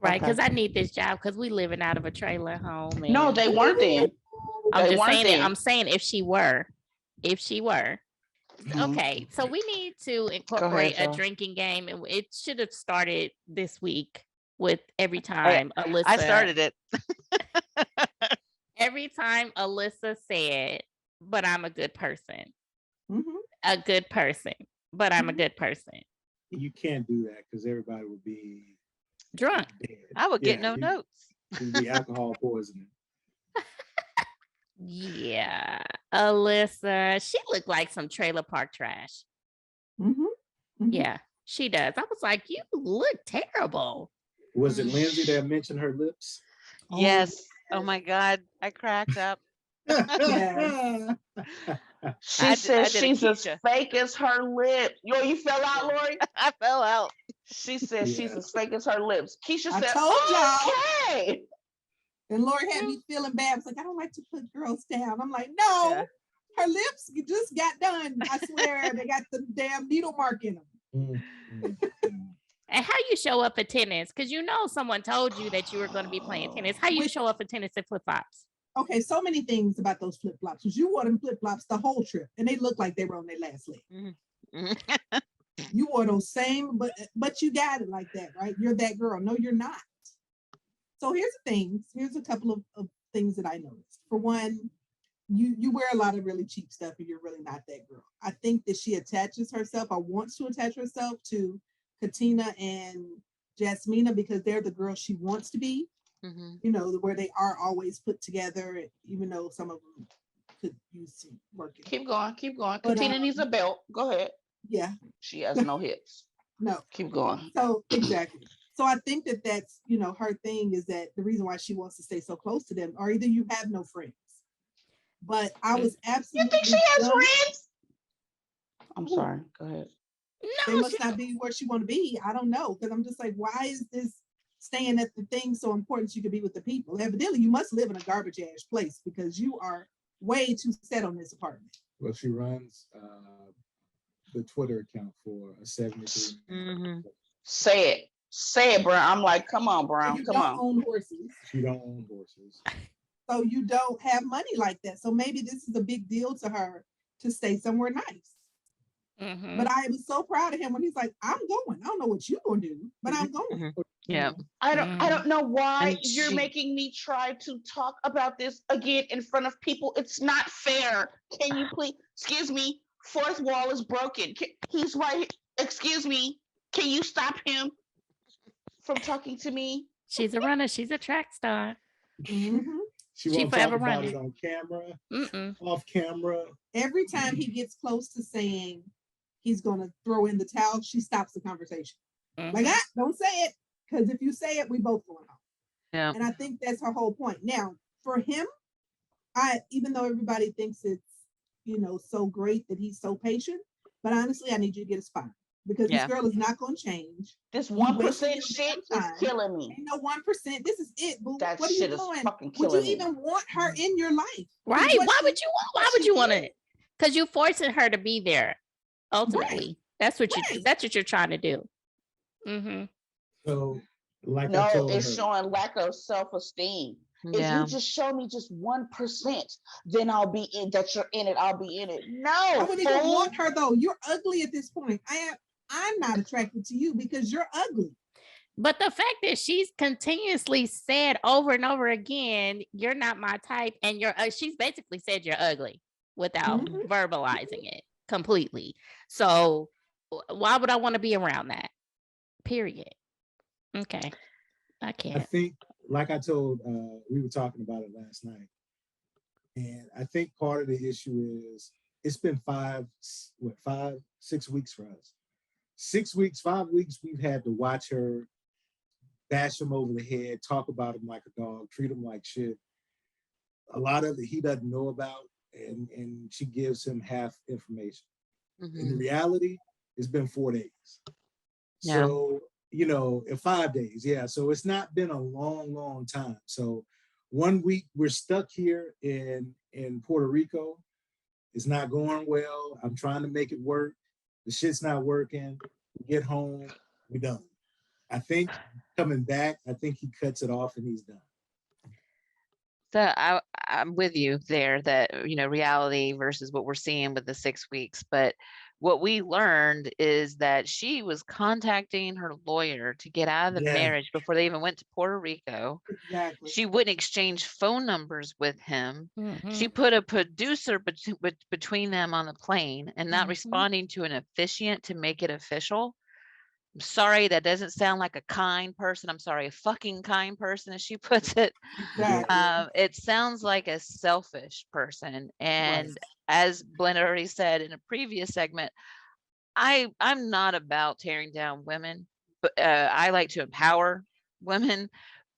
Right, Okay. because I need this job because we living out of a trailer home. No, and they weren't then. I'm they just weren't saying it. then. I'm saying if she were. Mhm. Okay, so we need to incorporate a Joe. drinking game, and it should have started this week with every time Alyssa. I started it. Every time Alyssa said, "But I'm a good person," Mhm. a good person, but I'm a good person. You can't do that because everybody would be Drunk. dead. I would get Yeah, no notes. It would be alcohol poisoning. Yeah. Alyssa, she looked like some trailer park trash. Yeah, she does. I was like, you look terrible. Was it Lindsay that mentioned her lips? Yes. Oh my God. I cracked up. Yes. She said I did a she's as Keisha. fake as her lips. Yo, you fell out, Lori? I fell out. She said she's Yeah. as fake as her lips. Keisha I said, told y'all. okay. And Lori had me feeling bad. It's like, I don't like to put girls down. I'm like, no, Yeah. her lips just got done. I swear, they got the damn needle mark in them. And how you show up for tennis? Because you know someone told you that you were going to be playing tennis. How you show up for tennis in flip flops? Okay, so many things about those flip flops. Because you wore them flip flops the whole trip, and they looked like they were on their last leg. You wore those same, but you got it like that, right? You're that girl. No, you're not. So here's the things. Here's a couple of things that I noticed. For one, you wear a lot of really cheap stuff, and you're really not that girl. I think that she attaches herself or wants to attach herself to Katina and Jasmina because they're the girls she wants to be. You know, where they are always put together, even though some of them could use some working. Keep going, keep going. But, Katina needs a belt. Go ahead. Yeah. She has no hips. No. Keep going. So exactly. So I think that that's, you know, her thing is that the reason why she wants to stay so close to them, or either you have no friends. But I was absolutely. You think she has friends? I'm sorry. Go ahead. They must not be where she want to be. I don't know. Because I'm just like, why is this staying at the thing so important you could be with the people? Evidently, you must live in a garbage ass place because you are way too set on this apartment. Well, she runs the Twitter account for a 73. Say it, Brown. I'm like, come on, Brown. You come don't on. own horses. She don't own horses. So you don't have money like that. So maybe this is a big deal to her to stay somewhere nice. But I was so proud of him when he's like, I'm going. I don't know what you're gonna do, but I'm going. Yeah. I don't know why you're making me try to talk about this again in front of people. It's not fair. Can you please, excuse me, fourth wall is broken. He's right. Excuse me. Can you stop him from talking to me? She's a runner. She's a track star. She won't talk about it on camera, off camera. Every time he gets close to saying he's going to throw in the towel, she stops the conversation. Like, don't say it, because if you say it, we both going home. Yeah. And I think that's her whole point. Now, for him, even though everybody thinks it's, you know, so great that he's so patient, but honestly, I need you to get a spot. Because this girl is not going to change. This 1% shit is killing me. Ain't no 1%. This is it, boo. That what are shit you is doing? fucking killing Would you me. even want her in your life? Right? Why would you want it? Because you forcing her to be there. Ultimately, that's what you're trying to do. So, like, no, I told it's her, showing lack of self-esteem. If you just show me just 1%, then I'll be in. That you're in it, I'll be in it. No, I wouldn't even want her though. You're ugly at this point. I'm not attracted to you because you're ugly. But the fact that she's continuously said over and over again, "You're not my type," and she's basically said you're ugly without verbalizing it completely. So why would I want to be around that? Period. Okay, I can't. I think, like I told, we were talking about it last night, and I think part of the issue is it's been 6 weeks for us. 6 weeks, 5 weeks, we've had to watch her bash him over the head, talk about him like a dog, treat him like shit. A lot of it he doesn't know about, and she gives him half information. In reality, it's been 4 days. Yeah. So, you know, in 5 days, yeah. So it's not been a long time. So 1 week we're stuck here in Puerto Rico. It's not going well. I'm trying to make it work. The shit's not working. We get home, we done. I think coming back, I think he cuts it off and he's done. So I'm with you there that, you know, reality versus what we're seeing with the 6 weeks. But what we learned is that she was contacting her lawyer to get out of the marriage before they even went to Puerto Rico. Exactly. She wouldn't exchange phone numbers with him. She put a producer between them on the plane and not responding to an officiant to make it official. I'm sorry, that doesn't sound like a kind person. I'm sorry, a fucking kind person, as she puts it. Exactly. It sounds like a selfish person. And Right. as Blenda already said in a previous segment, I'm not about tearing down women, but I like to empower women.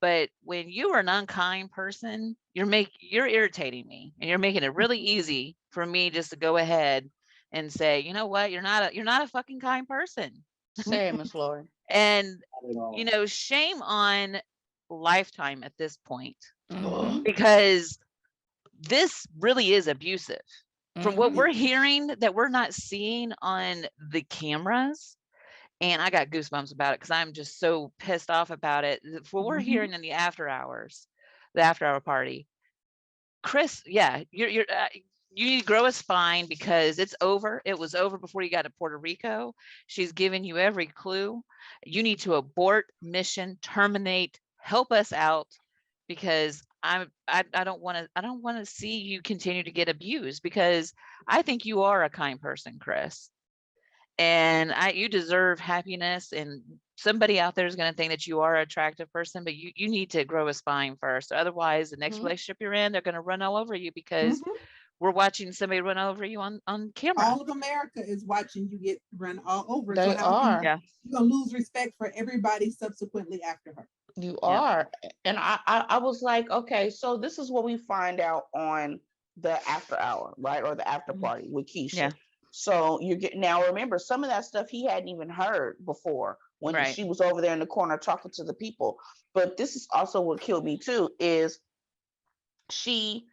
But when you are an unkind person, you're irritating me, and you're making it really easy for me just to go ahead and say, you know what, you're not a fucking kind person. Say it, Miss Lori. And Not at all. you know, shame on Lifetime at this point, Mhm. because this really is abusive. From what Mhm. we're hearing that we're not seeing on the cameras, and I got goosebumps about it because I'm just so pissed off about it. What we're Mhm. hearing in the after hours, the after hour party, Chris, yeah, you need to grow a spine because it's over. It was over before you got to Puerto Rico. She's given you every clue. You need to abort mission, terminate, help us out, because I don't want to see you continue to get abused, because I think you are a kind person, Chris. And you deserve happiness, and somebody out there is going to think that you are an attractive person, but you need to grow a spine first. Otherwise, the next Mhm. relationship you're in, they're going to run all over you, because Mhm. we're watching somebody run over you on camera. All of America is watching you get run all over. So They how are. Yeah. you're gonna lose respect for everybody subsequently after her? You Yeah. are. And I was like, okay, so this is what we find out on the after hour, right? Or the after Mhm. party with Keisha. Yeah. So you get, now remember, some of that stuff he hadn't even heard before when Right. she was over there in the corner talking to the people. But this is also what killed me too, is she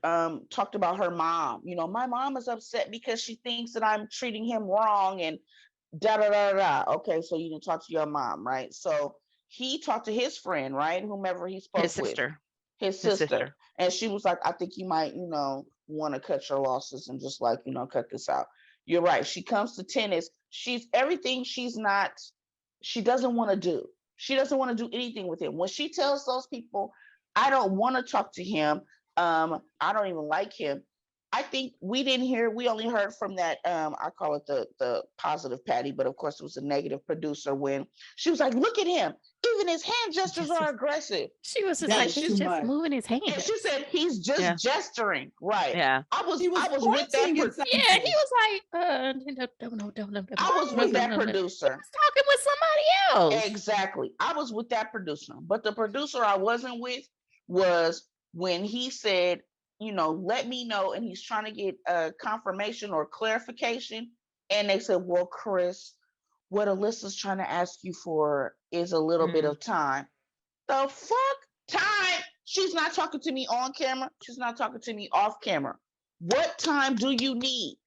talked about her mom. You know, my mom is upset because she thinks that I'm treating him wrong and da da da da. Okay, so you didn't talk to your mom, right? So he talked to his friend, right? Whomever he His spoke with, sister. his His sister. sister. And she was like, I think you might, want to cut your losses and just like, cut this out. You're right. She comes to tennis. She's everything she doesn't want to do. She doesn't want to do anything with him. When she tells those people, I don't want to talk to him. I don't even like him. I think we only heard from that, I call it the positive Patty, but of course it was a negative producer when she was like, look at him. Even his hand gestures are aggressive. She was just That like, was she's too just much. moving his hand. And she said he's just gesturing. Right. Yeah. I was He was with that pointing at something. Yeah, he was like, no. I was with that He producer. was talking with somebody else. Exactly. I was with that producer. But the producer I wasn't with was when he said, let me know. And he's trying to get a confirmation or clarification. And they said, well, Chris, what Alyssa's trying to ask you for is a little bit of time. The fuck time? She's not talking to me on camera. She's not talking to me off camera. What time do you need?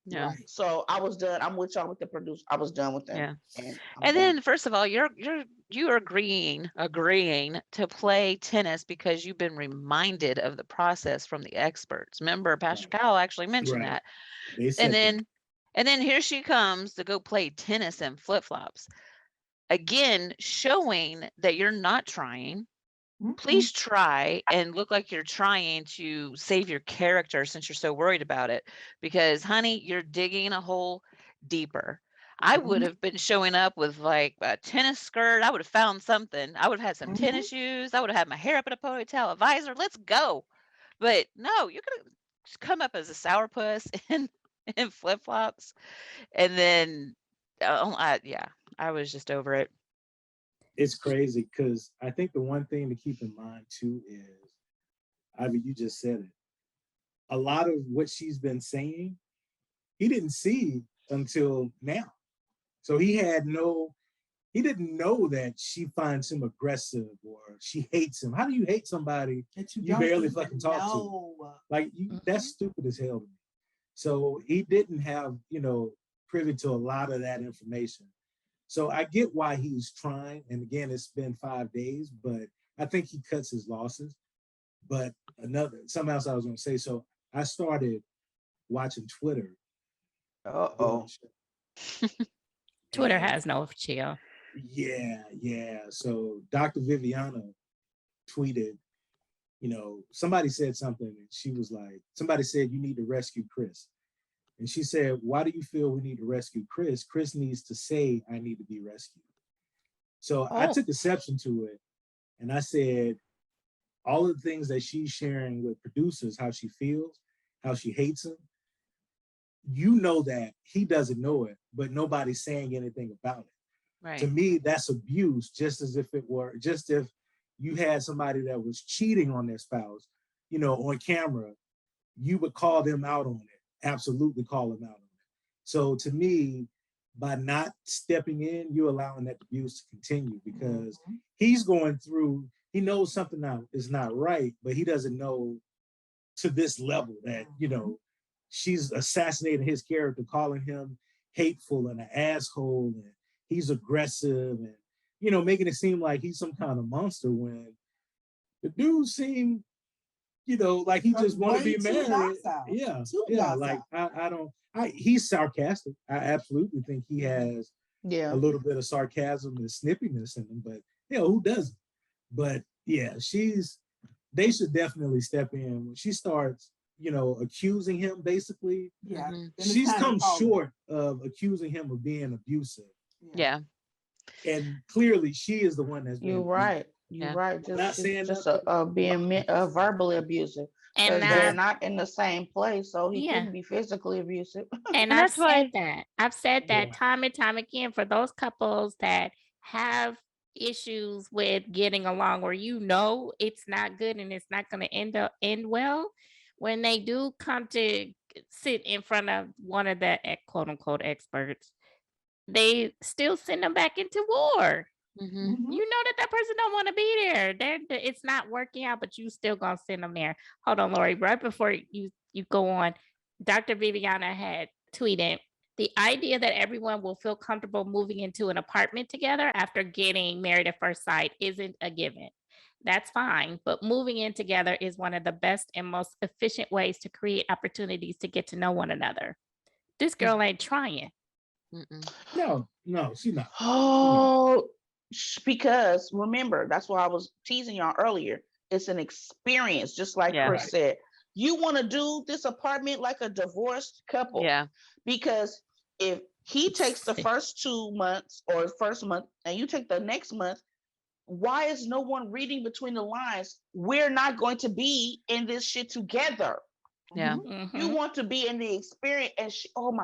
Yeah. Right. So I was done. I'm with y'all with the producer. I was done with them. Yeah. And And then first of all, you're agreeing to play tennis because you've been reminded of the process from the experts. Remember, Pastor Kyle actually mentioned Right. that. They said And then here she comes to go play tennis and flip-flops. Again, showing that you're not trying. Please try and look like you're trying to save your character since you're so worried about it. Because, honey, you're digging a hole deeper. I would have been showing up with like a tennis skirt. I would have found something. I would have had some tennis shoes. I would have had my hair up in a ponytail, a visor. Let's go. But no, you're gonna come up as a sourpuss in flip flops, and then I was just over it. it's crazy because I think the one thing to keep in mind too is, Ivy, you just said it. A lot of what she's been saying, he didn't see until now. So he didn't know that she finds him aggressive or she hates him. How do you hate somebody That you barely fucking talk to? Like that's stupid as hell to me. So he didn't have, privy to a lot of that information. So I get why he's trying. And again, it's been 5 days, but I think he cuts his losses. But something else I was going to say. So I started watching Twitter. Twitter has no chill. Yeah. So Dr. Viviana tweeted, somebody said something and she was like, somebody said you need to rescue Chris. And she said, why do you feel we need to rescue Chris? Chris needs to say, I need to be rescued. So I took exception to it. And I said, all of the things that she's sharing with producers, how she feels, how she hates him, you know that he doesn't know it, but nobody's saying anything about it. Right. To me, that's abuse, just if you had somebody that was cheating on their spouse, you know, on camera, you would call them out on it. Absolutely call them out on it. So to me, by not stepping in, you're allowing that abuse to continue, because he's going through, he knows something now is not right, but he doesn't know to this level that, you know, she's assassinating his character, calling him hateful and an asshole, and he's aggressive, and, you know, making it seem like he's some kind of monster when the dude seemed, you know, like he just want to be married. Yeah. Like he's sarcastic. I absolutely think he has a little bit of sarcasm and snippiness in him, but you know, who doesn't? But yeah, they should definitely step in when she starts, you know, accusing him basically. Yeah. She's come short of accusing him of being abusive. Yeah. And clearly she is the one that's You're right. You're right. Not saying just being verbally abusive. And they're not in the same place, so he couldn't be physically abusive. And I've said that. I've said that time and time again for those couples that have issues with getting along, where you know it's not good and it's not going to end well. When they do come to sit in front of one of the quote unquote experts, they still send them back into war. You know that person don't want to be there. It's not working out, but you still gonna send them there. Hold on, Lori. Right before you go on, Dr. Viviana had tweeted the idea that everyone will feel comfortable moving into an apartment together after getting married at first sight isn't a given. That's fine, but moving in together is one of the best and most efficient ways to create opportunities to get to know one another. This girl ain't trying. No, she's not. Oh, because remember, that's why I was teasing y'all earlier. It's an experience, just like Chris said. You want to do this apartment like a divorced couple. Yeah. Because if he takes the first 2 months or first month and you take the next month, why is no one reading between the lines? We're not going to be in this shit together. Yeah. You want to be in the experience, and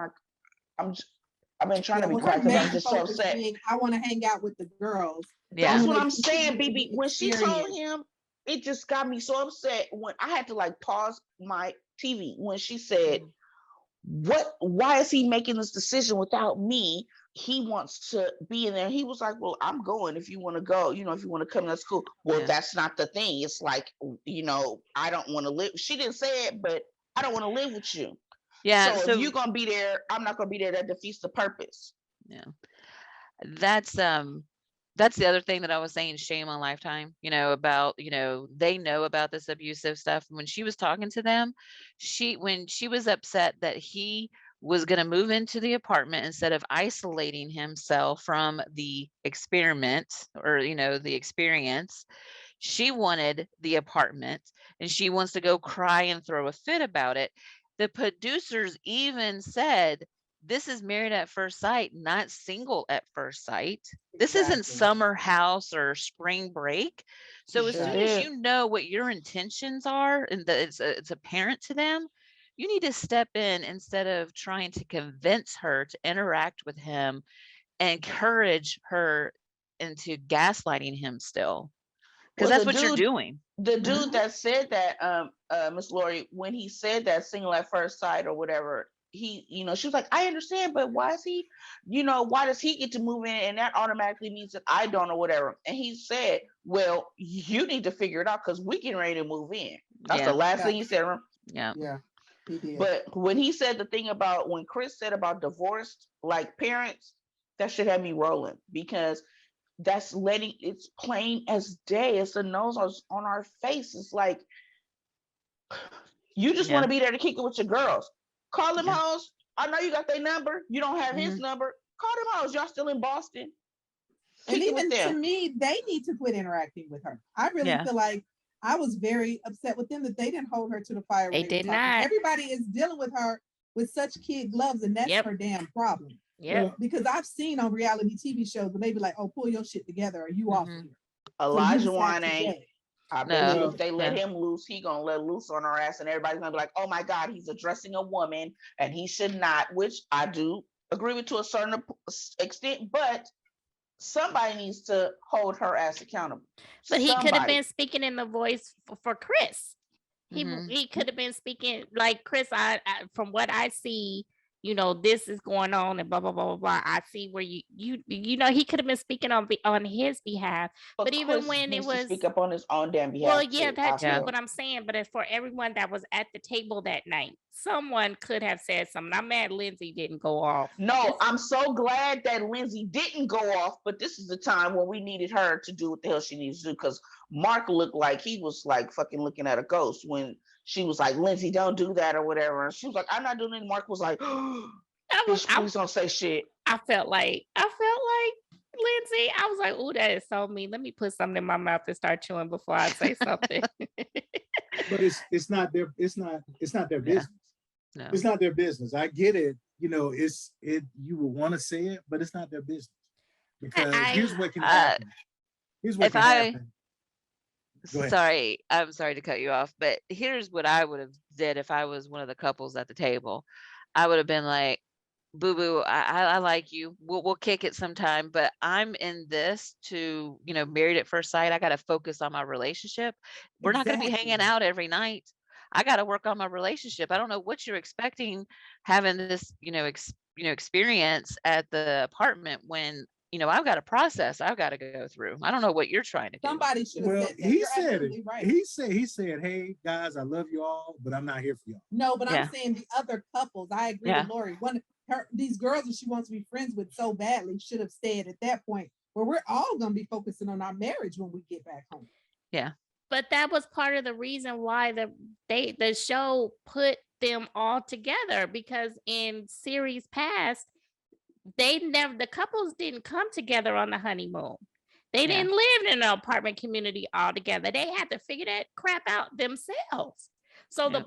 I've been trying to be quiet because I'm just so upset. I want to hang out with the girls. That's what I'm saying, BB. When she told him, it just got me so upset when I had to like pause my TV when she said, why is he making this decision without me? He wants to be in there. He was like, well, I'm going if you want to go, you know, if you want to come to school. Well, that's not the thing. It's like, you know, I don't want to live. She didn't say it, but I don't want to live with you. Yeah. So if you're gonna be there, I'm not gonna be there. That defeats the purpose. Yeah. That's the other thing that I was saying, shame on Lifetime, you know, about, you know, they know about this abusive stuff. When she was talking to them, when she was upset that he was going to move into the apartment instead of isolating himself from the experiment or, you know, the experience, she wanted the apartment and she wants to go cry and throw a fit about it. The producers even said, this is Married at First Sight, not Single at First Sight. This isn't Summer House or Spring Break. So as soon as you know what your intentions are and that it's apparent to them, you need to step in instead of trying to convince her to interact with him and encourage her into gaslighting him still. Because that's what you're doing. The dude that said that, Miss Lori, when he said that Single at First Sight or whatever, he, you know, she was like, I understand, but why is he, you know, why does he get to move in and that automatically means that I don't or whatever? And he said, well, you need to figure it out because we getting ready to move in. That's the last thing he said. Yeah. He did. But when he said the thing about when Chris said about divorced like parents, that should have me rolling because that's it's plain as day. It's the nose on our face. It's like you just want to be there to kick it with your girls. Call them hoes. I know you got their number. You don't have his number. Call them hoes. Y'all still in Boston. And even to me, they need to quit interacting with her. I really feel like I was very upset with them that they didn't hold her to the fire. They did not. Everybody is dealing with her with such kid gloves, and that's Yep. her damn problem. Yeah. Because I've seen on reality TV shows when they be like, "Oh, pull your shit together, or you off of here." Elijah So Wan ain't. I bet No. you if they let him loose, he gonna let loose on her ass, and everybody's gonna be like, "Oh my God, he's addressing a woman, and he should not." Which I do agree with to a certain extent, but somebody needs to hold her ass accountable. But he could have Somebody. been speaking in the voice for Chris. He could have been speaking like Chris. I from what I see, you know, this is going on and blah blah blah blah blah. I see where you know he could have been speaking on his behalf. But even Chris when it needs to was speak up on his own damn behalf. well, yeah, too, that I too. feel. But I'm saying, but as for everyone that was at the table that night, someone could have said something. I'm mad Lindsay didn't go off. No, I'm so glad that Lindsay didn't go off, but this is the time when we needed her to do what the hell she needs to do, because Mark looked like he was like fucking looking at a ghost when she was like, "Lindsay, don't do that," or whatever. And she was like, "I'm not doing it." And Mark was like, "Bitch, please don't say shit." I felt like Lindsay. I was like, "Oh, that is so mean. Let me put something in my mouth and start chewing before I say something." But it's not their business. No. It's not their business. I get it. You know, you will want to say it, but it's not their business. Because here's what can happen. Here's what can happen. Go ahead. Sorry, I'm sorry to cut you off, but here's what I would have did if I was one of the couples at the table. I would have been like, "Boo boo, I like you. We'll kick it sometime, but I'm in this to, you know, married at first sight. I got to focus on my relationship. We're not going to be hanging out every night. I got to work on my relationship. I don't know what you're expecting having this, experience at the apartment when, I've got a process I've got to go through. I don't know what you're trying to do." Somebody should have said that. He You're said it. absolutely right. He said, "Hey guys, I love you all, but I'm not here for y'all." No, but Yeah. I'm saying the other couples. I agree with Lori. These girls that she wants to be friends with so badly should have said at that point, "Well, we're all gonna be focusing on our marriage when we get back home." Yeah. But that was part of the reason why the show put them all together, because in series past, the couples didn't come together on the honeymoon. They didn't live in an apartment community all together. They had to figure that crap out themselves. So the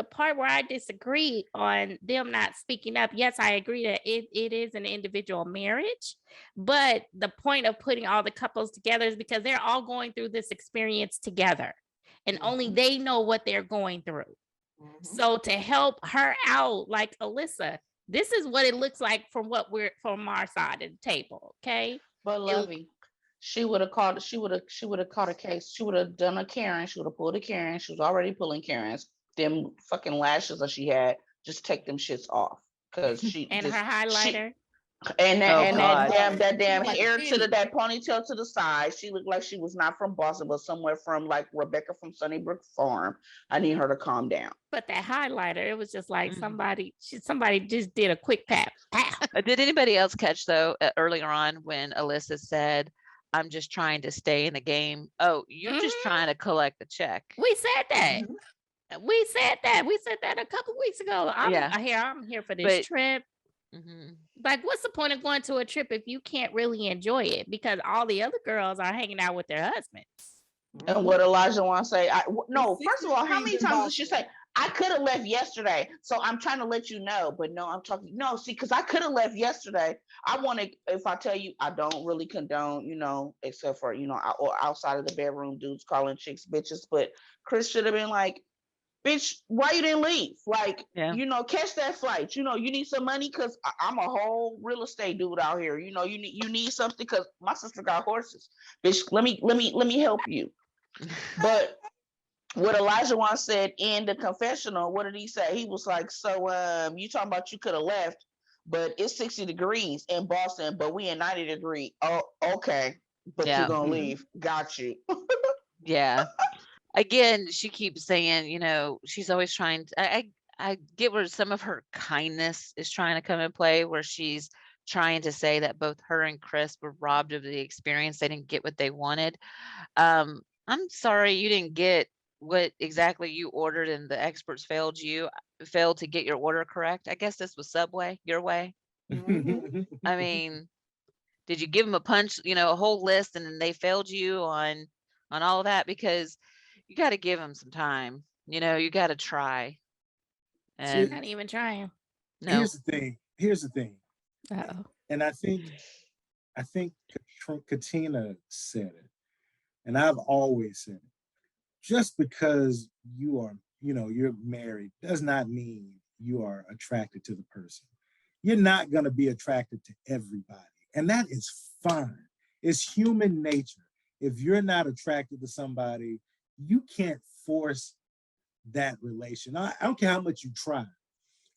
part where I disagree on them not speaking up, yes, I agree that it is an individual marriage, but the point of putting all the couples together is because they're all going through this experience together, and only they know what they're going through. So to help her out, like Alyssa, this is what it looks like from our side of the table. Okay. But Lovey, she would have caught a case. She would have done a Karen. She would have pulled a Karen. She was already pulling Karens. Them fucking lashes that she had, just take them shits off. Cause she and just, her highlighter. That damn Like hair Penny. that ponytail to the side. She looked like she was not from Boston, but somewhere from like Rebecca from Sunnybrook Farm. I need her to calm down. But that highlighter, it was just like somebody just did a quick pat. Did anybody else catch though earlier on when Alyssa said, "I'm just trying to stay in the game"? Oh, you're just trying to collect the check. We said that. We said that a couple weeks ago. I'm here for this trip. Like, what's the point of going to a trip if you can't really enjoy it? Because all the other girls are hanging out with their husbands. And what Elijah wants to say, first of all, how many times did she say, "I could have left yesterday, so I'm trying to let you know"? But no, because I could have left yesterday. If I tell you, I don't really condone, except for, or outside of the bedroom dudes calling chicks bitches. But Chris should have been like, "Bitch, why you didn't leave? Like, catch that flight. You need some money, because I'm a whole real estate dude out here. You need something, because my sister got horses. Bitch, let me help you." But what Elijah once said in the confessional, what did he say? He was like, "So you talking about you could have left, but it's 60 degrees in Boston, but we in 90 degrees. Oh, okay. But you're gonna leave. Got you." Yeah. Again, she keeps saying, she's always trying to, I get where some of her kindness is trying to come in play, where she's trying to say that both her and Chris were robbed of the experience. They didn't get what they wanted. I'm sorry you didn't get what exactly you ordered and the experts failed to get your order correct. I guess this was Subway, your way. I mean, did you give them a punch, a whole list, and then they failed you on all of that? Because you got to give them some time. You got to try. She's And not even trying. no, Here's the thing. Uh-oh. And I think Katina said it, and I've always said it. Just because you're married does not mean you are attracted to the person. You're not going to be attracted to everybody, and that is fine. It's human nature. If you're not attracted to somebody, you can't force that relation. I don't care how much you try,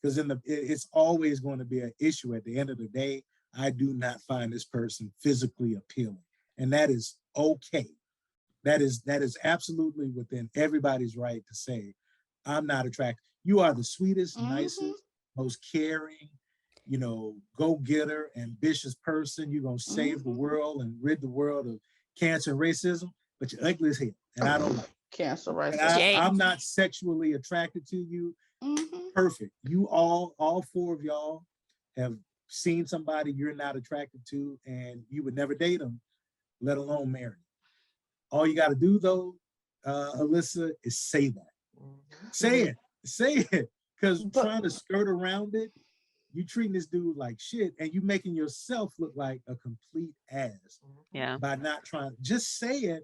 because it's always going to be an issue at the end of the day. I do not find this person physically appealing, and that is okay. That is absolutely within everybody's right to say, I'm not attracted. You are the sweetest, nicest, most caring, go-getter, ambitious person. You're gonna save the world and rid the world of cancer and racism, but you're ugly as hell, and I don't like it. Cancer, right? I'm not sexually attracted to you. Perfect. You all four of y'all have seen somebody you're not attracted to, and you would never date them, let alone marry them. All you got to do, though, Alyssa, is say that. Say it. Because trying to skirt around it, you treating this dude like shit, and you making yourself look like a complete ass. Yeah. By not trying. Just say it.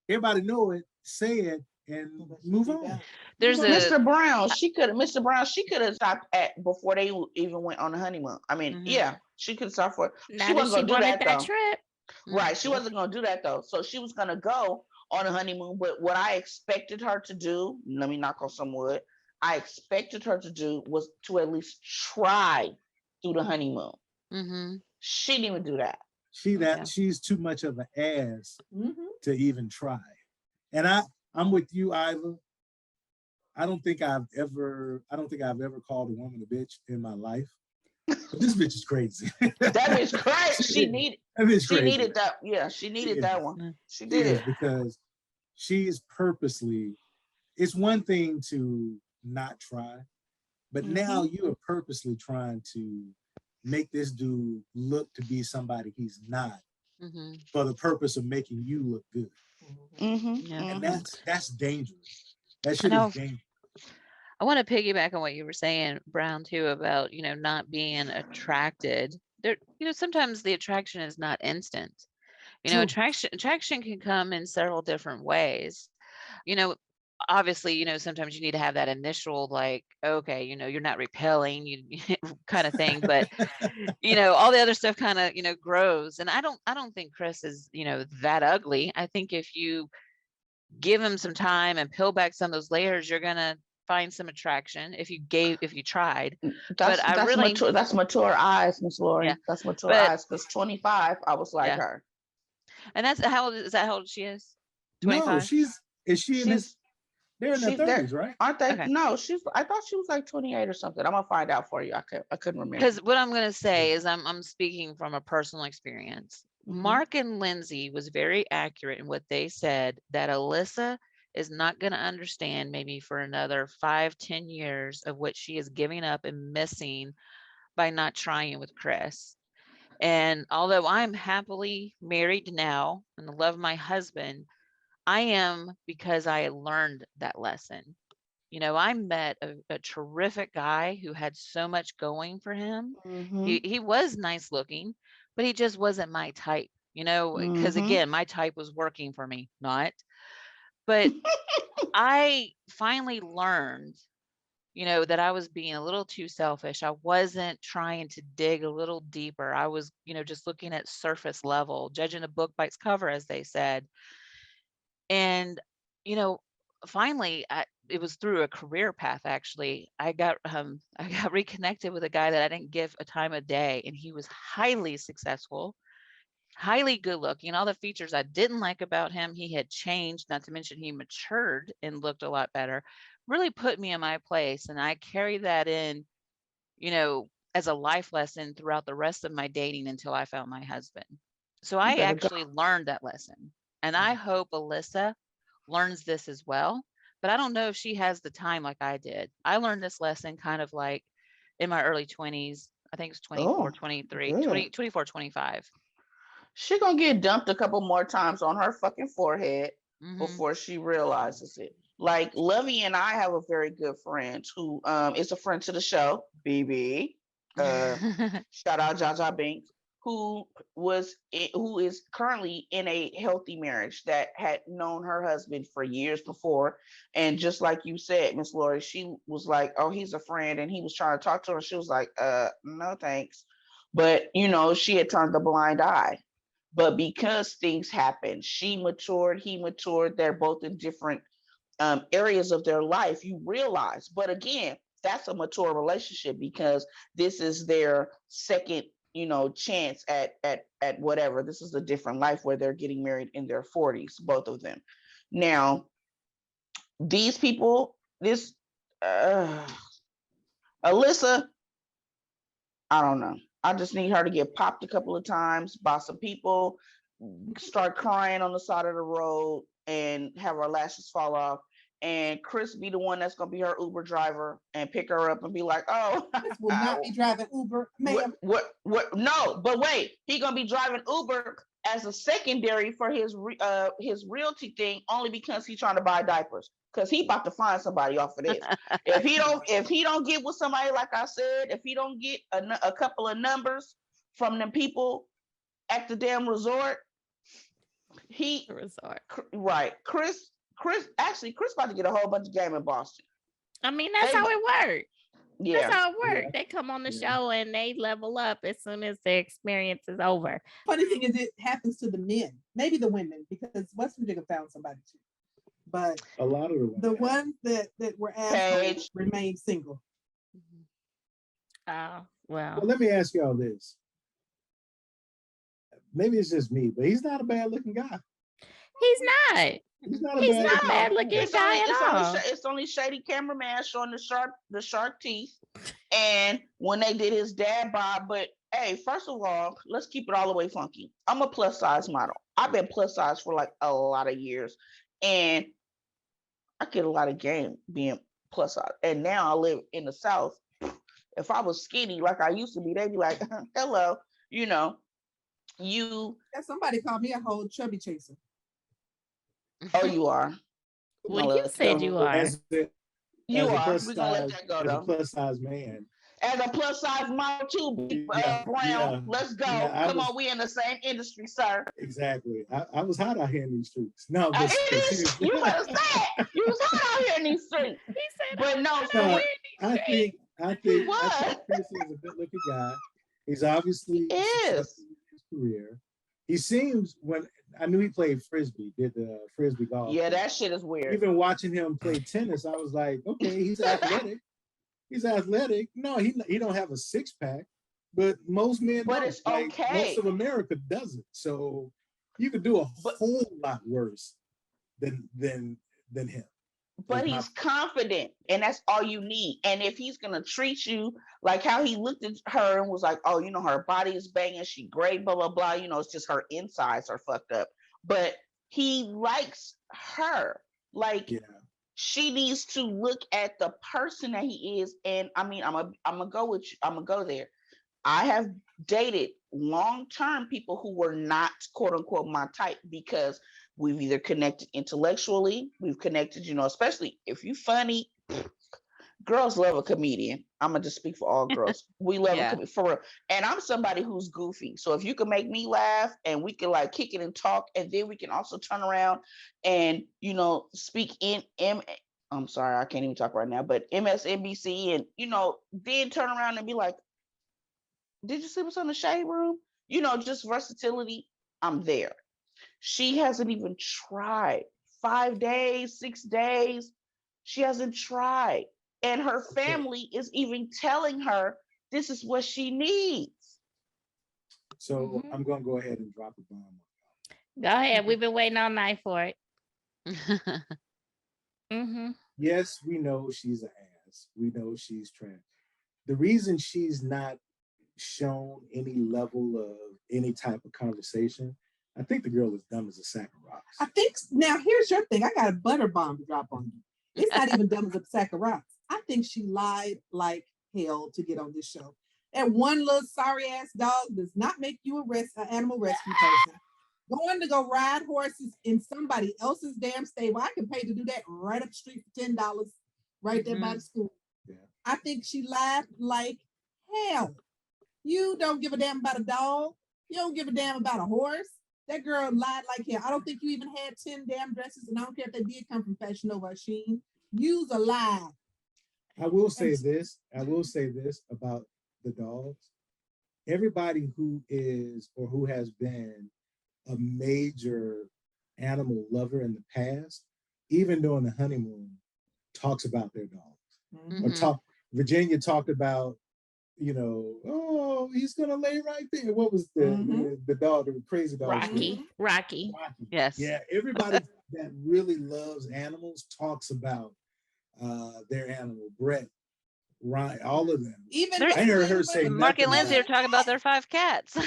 Everybody know it. Say it and move on. There's Mr. Brown. She could have stopped at before they even went on the honeymoon. I mean, yeah, she could stop for. She wasn't gonna do that though. Trip. Right. She wasn't going to do that though. So she was going to go on a honeymoon. But what I expected her to do, let me knock on some wood. I expected her to do was to at least try through the honeymoon. She didn't even do that. She's too much of an ass to even try. And I'm with you, Iva. I don't think I've ever called a woman a bitch in my life. But this bitch is crazy. That bitch crazy. She needed that. Yeah, she needed that one. She did. Because she's purposely, it's one thing to not try, but now you are purposely trying to make this dude look to be somebody he's not for the purpose of making you look good. And that's dangerous. That shit is dangerous. I want to piggyback on what you were saying, Brown, too, about, not being attracted. There, sometimes the attraction is not instant. Attraction can come in several different ways. Obviously, sometimes you need to have that initial, like, okay, you're not repelling, you kind of thing, but all the other stuff kind of, grows. And I don't think Chris is, that ugly. I think if you give him some time and peel back some of those layers, you're gonna find some attraction if you tried. That's mature eyes, Miss Lori. Yeah. That's mature eyes. Because 25, I was like her. And that's how old is that? How old she is? 25? No, they're in their 30s, right? Aren't they? Okay. No, I thought she was like 28 or something. I'm gonna find out for you. I couldn't remember. Because what I'm gonna say is I'm speaking from a personal experience. Mark and Lindsay was very accurate in what they said, that Alyssa is not going to understand maybe for another 5-10 years of what she is giving up and missing by not trying with Chris. And although I'm happily married now and love my husband, I am because I learned that lesson. I met a terrific guy who had so much going for him. He was nice looking, but he just wasn't my type, because again, my type was working for me, not. But I finally learned, that I was being a little too selfish. I wasn't trying to dig a little deeper. I was, just looking at surface level, judging a book by its cover, as they said. And, finally, it was through a career path. Actually, I got reconnected with a guy that I didn't give a time of day, and he was highly successful, highly good looking. All the features I didn't like about him, he had changed, not to mention he matured and looked a lot better, really put me in my place. And I carried that in, as a life lesson throughout the rest of my dating until I found my husband. So I actually learned that lesson. And I hope Alyssa learns this as well. But I don't know if she has the time like I did. I learned this lesson kind of like in my early 20s. I think it's 24, 23, 24, 25. She gonna get dumped a couple more times on her fucking forehead before she realizes it. Like Lovey and I have a very good friend who is a friend to the show, BB. Shout out Jaja Binks, who is currently in a healthy marriage that had known her husband for years before. And just like you said, Miss Lori, she was like, "Oh, he's a friend," and he was trying to talk to her. She was like, no thanks." But she had turned a blind eye. But because things happened, she matured, he matured. They're both in different areas of their life. You realize, but again, that's a mature relationship because this is their second, chance at whatever. This is a different life where they're getting married in their 40s, both of them. Now, these people, this Alyssa, I don't know. I just need her to get popped a couple of times by some people, start crying on the side of the road, and have her lashes fall off. And Chris be the one that's gonna be her Uber driver and pick her up and be like, "Oh, Chris will not be driving Uber, ma'am." What? No, but wait, he gonna be driving Uber as a secondary for his realty thing, only because he's trying to buy diapers. Because he about to find somebody off of this. If he don't get with somebody, like I said, if he don't get a couple of numbers from them people at the damn resort, right. Chris about to get a whole bunch of game in Boston. I mean, that's how it works. Yeah. That's how it works. They come on the show and they level up as soon as their experience is over. Funny thing is, it happens to the men, maybe the women, because West Virginia found somebody too. But a lot of the ones that were asked remain single. Well, let me ask y'all this. Maybe it's just me, but he's not a bad looking guy. He's not. He's not a bad looking guy at all. It's only shady cameraman showing the shark teeth, and when they did his dad bod. But hey, first of all, let's keep it all the way funky. I'm a plus size model. I've been plus size for like a lot of years, and I get a lot of game being plus size. And now I live in the South. If I was skinny like I used to be, they'd be like, "Hello," Somebody called me a whole chubby chaser. Oh, you are. Well, you said you are. You are. We're gonna let that go though. As a plus size man. As a plus size model too, Brown. Yeah. Let's go. Come on, we in the same industry, sir. Exactly. I was hot out here in these streets. No, but you better say it. You was hot out here in these streets. He said, but no, I think Chris is a good looking guy. He's obviously successful in his career. He seems, when I knew he played frisbee, did the frisbee golf. Yeah, that shit is weird. Even watching him play tennis, I was like, okay, he's athletic. He's athletic. No, he don't have a six pack, but most men don't. It's okay. Most of America doesn't. So you could do a whole lot worse than him. But he's confident, and that's all you need. And if he's gonna treat you like how he looked at her and was like, "Oh, her body is banging, she great, blah blah blah," it's just her insides are fucked up. But he likes her. She needs to look at the person that he is. And I mean, I'm gonna go with you. I'm gonna go there. I have dated long-term people who were not quote unquote my type because we've either connected intellectually, we've connected, especially if you funny. Girls love a comedian. I'm gonna just speak for all girls. We love a comedian for real. And I'm somebody who's goofy. So if you can make me laugh and we can like kick it and talk, and then we can also turn around and speak in I'm sorry, I can't even talk right now, but MSNBC, and then turn around and be like, "Did you see what's on the Shade Room?" Just versatility. I'm there. She hasn't even tried. 5 days, 6 days. She hasn't tried. And her family is even telling her this is what she needs. So I'm going to go ahead and drop a bomb. Go ahead. We've been waiting all night for it. Yes, we know she's an ass. We know she's trans. The reason she's not shown any level of any type of conversation, I think the girl is dumb as a sack of rocks. I think, now here's your thing. I got a butter bomb to drop on you. It's not even dumb as a sack of rocks. I think she lied like hell to get on this show. That one little sorry ass dog does not make you an animal rescue person. Going to go ride horses in somebody else's damn stable. I can pay to do that right up the street for $10 right there by the school. Yeah. I think she lied like hell. You don't give a damn about a dog. You don't give a damn about a horse. That girl lied like hell. I don't think you even had 10 damn dresses, and I don't care if they did come from Fashion Nova or Shein. You's a lie. I will say this about the dogs. Everybody who is or who has been a major animal lover in the past, even during the honeymoon, talks about their dogs. Or Virginia talked about, oh, he's gonna lay right there. What was the dog, the crazy dog? Rocky. Yes. Yeah, everybody that really loves animals talks about their animal. Brett, Ryan, all of them. Even I heard her say Mark and nothing Lindsay are talking about their 5 cats.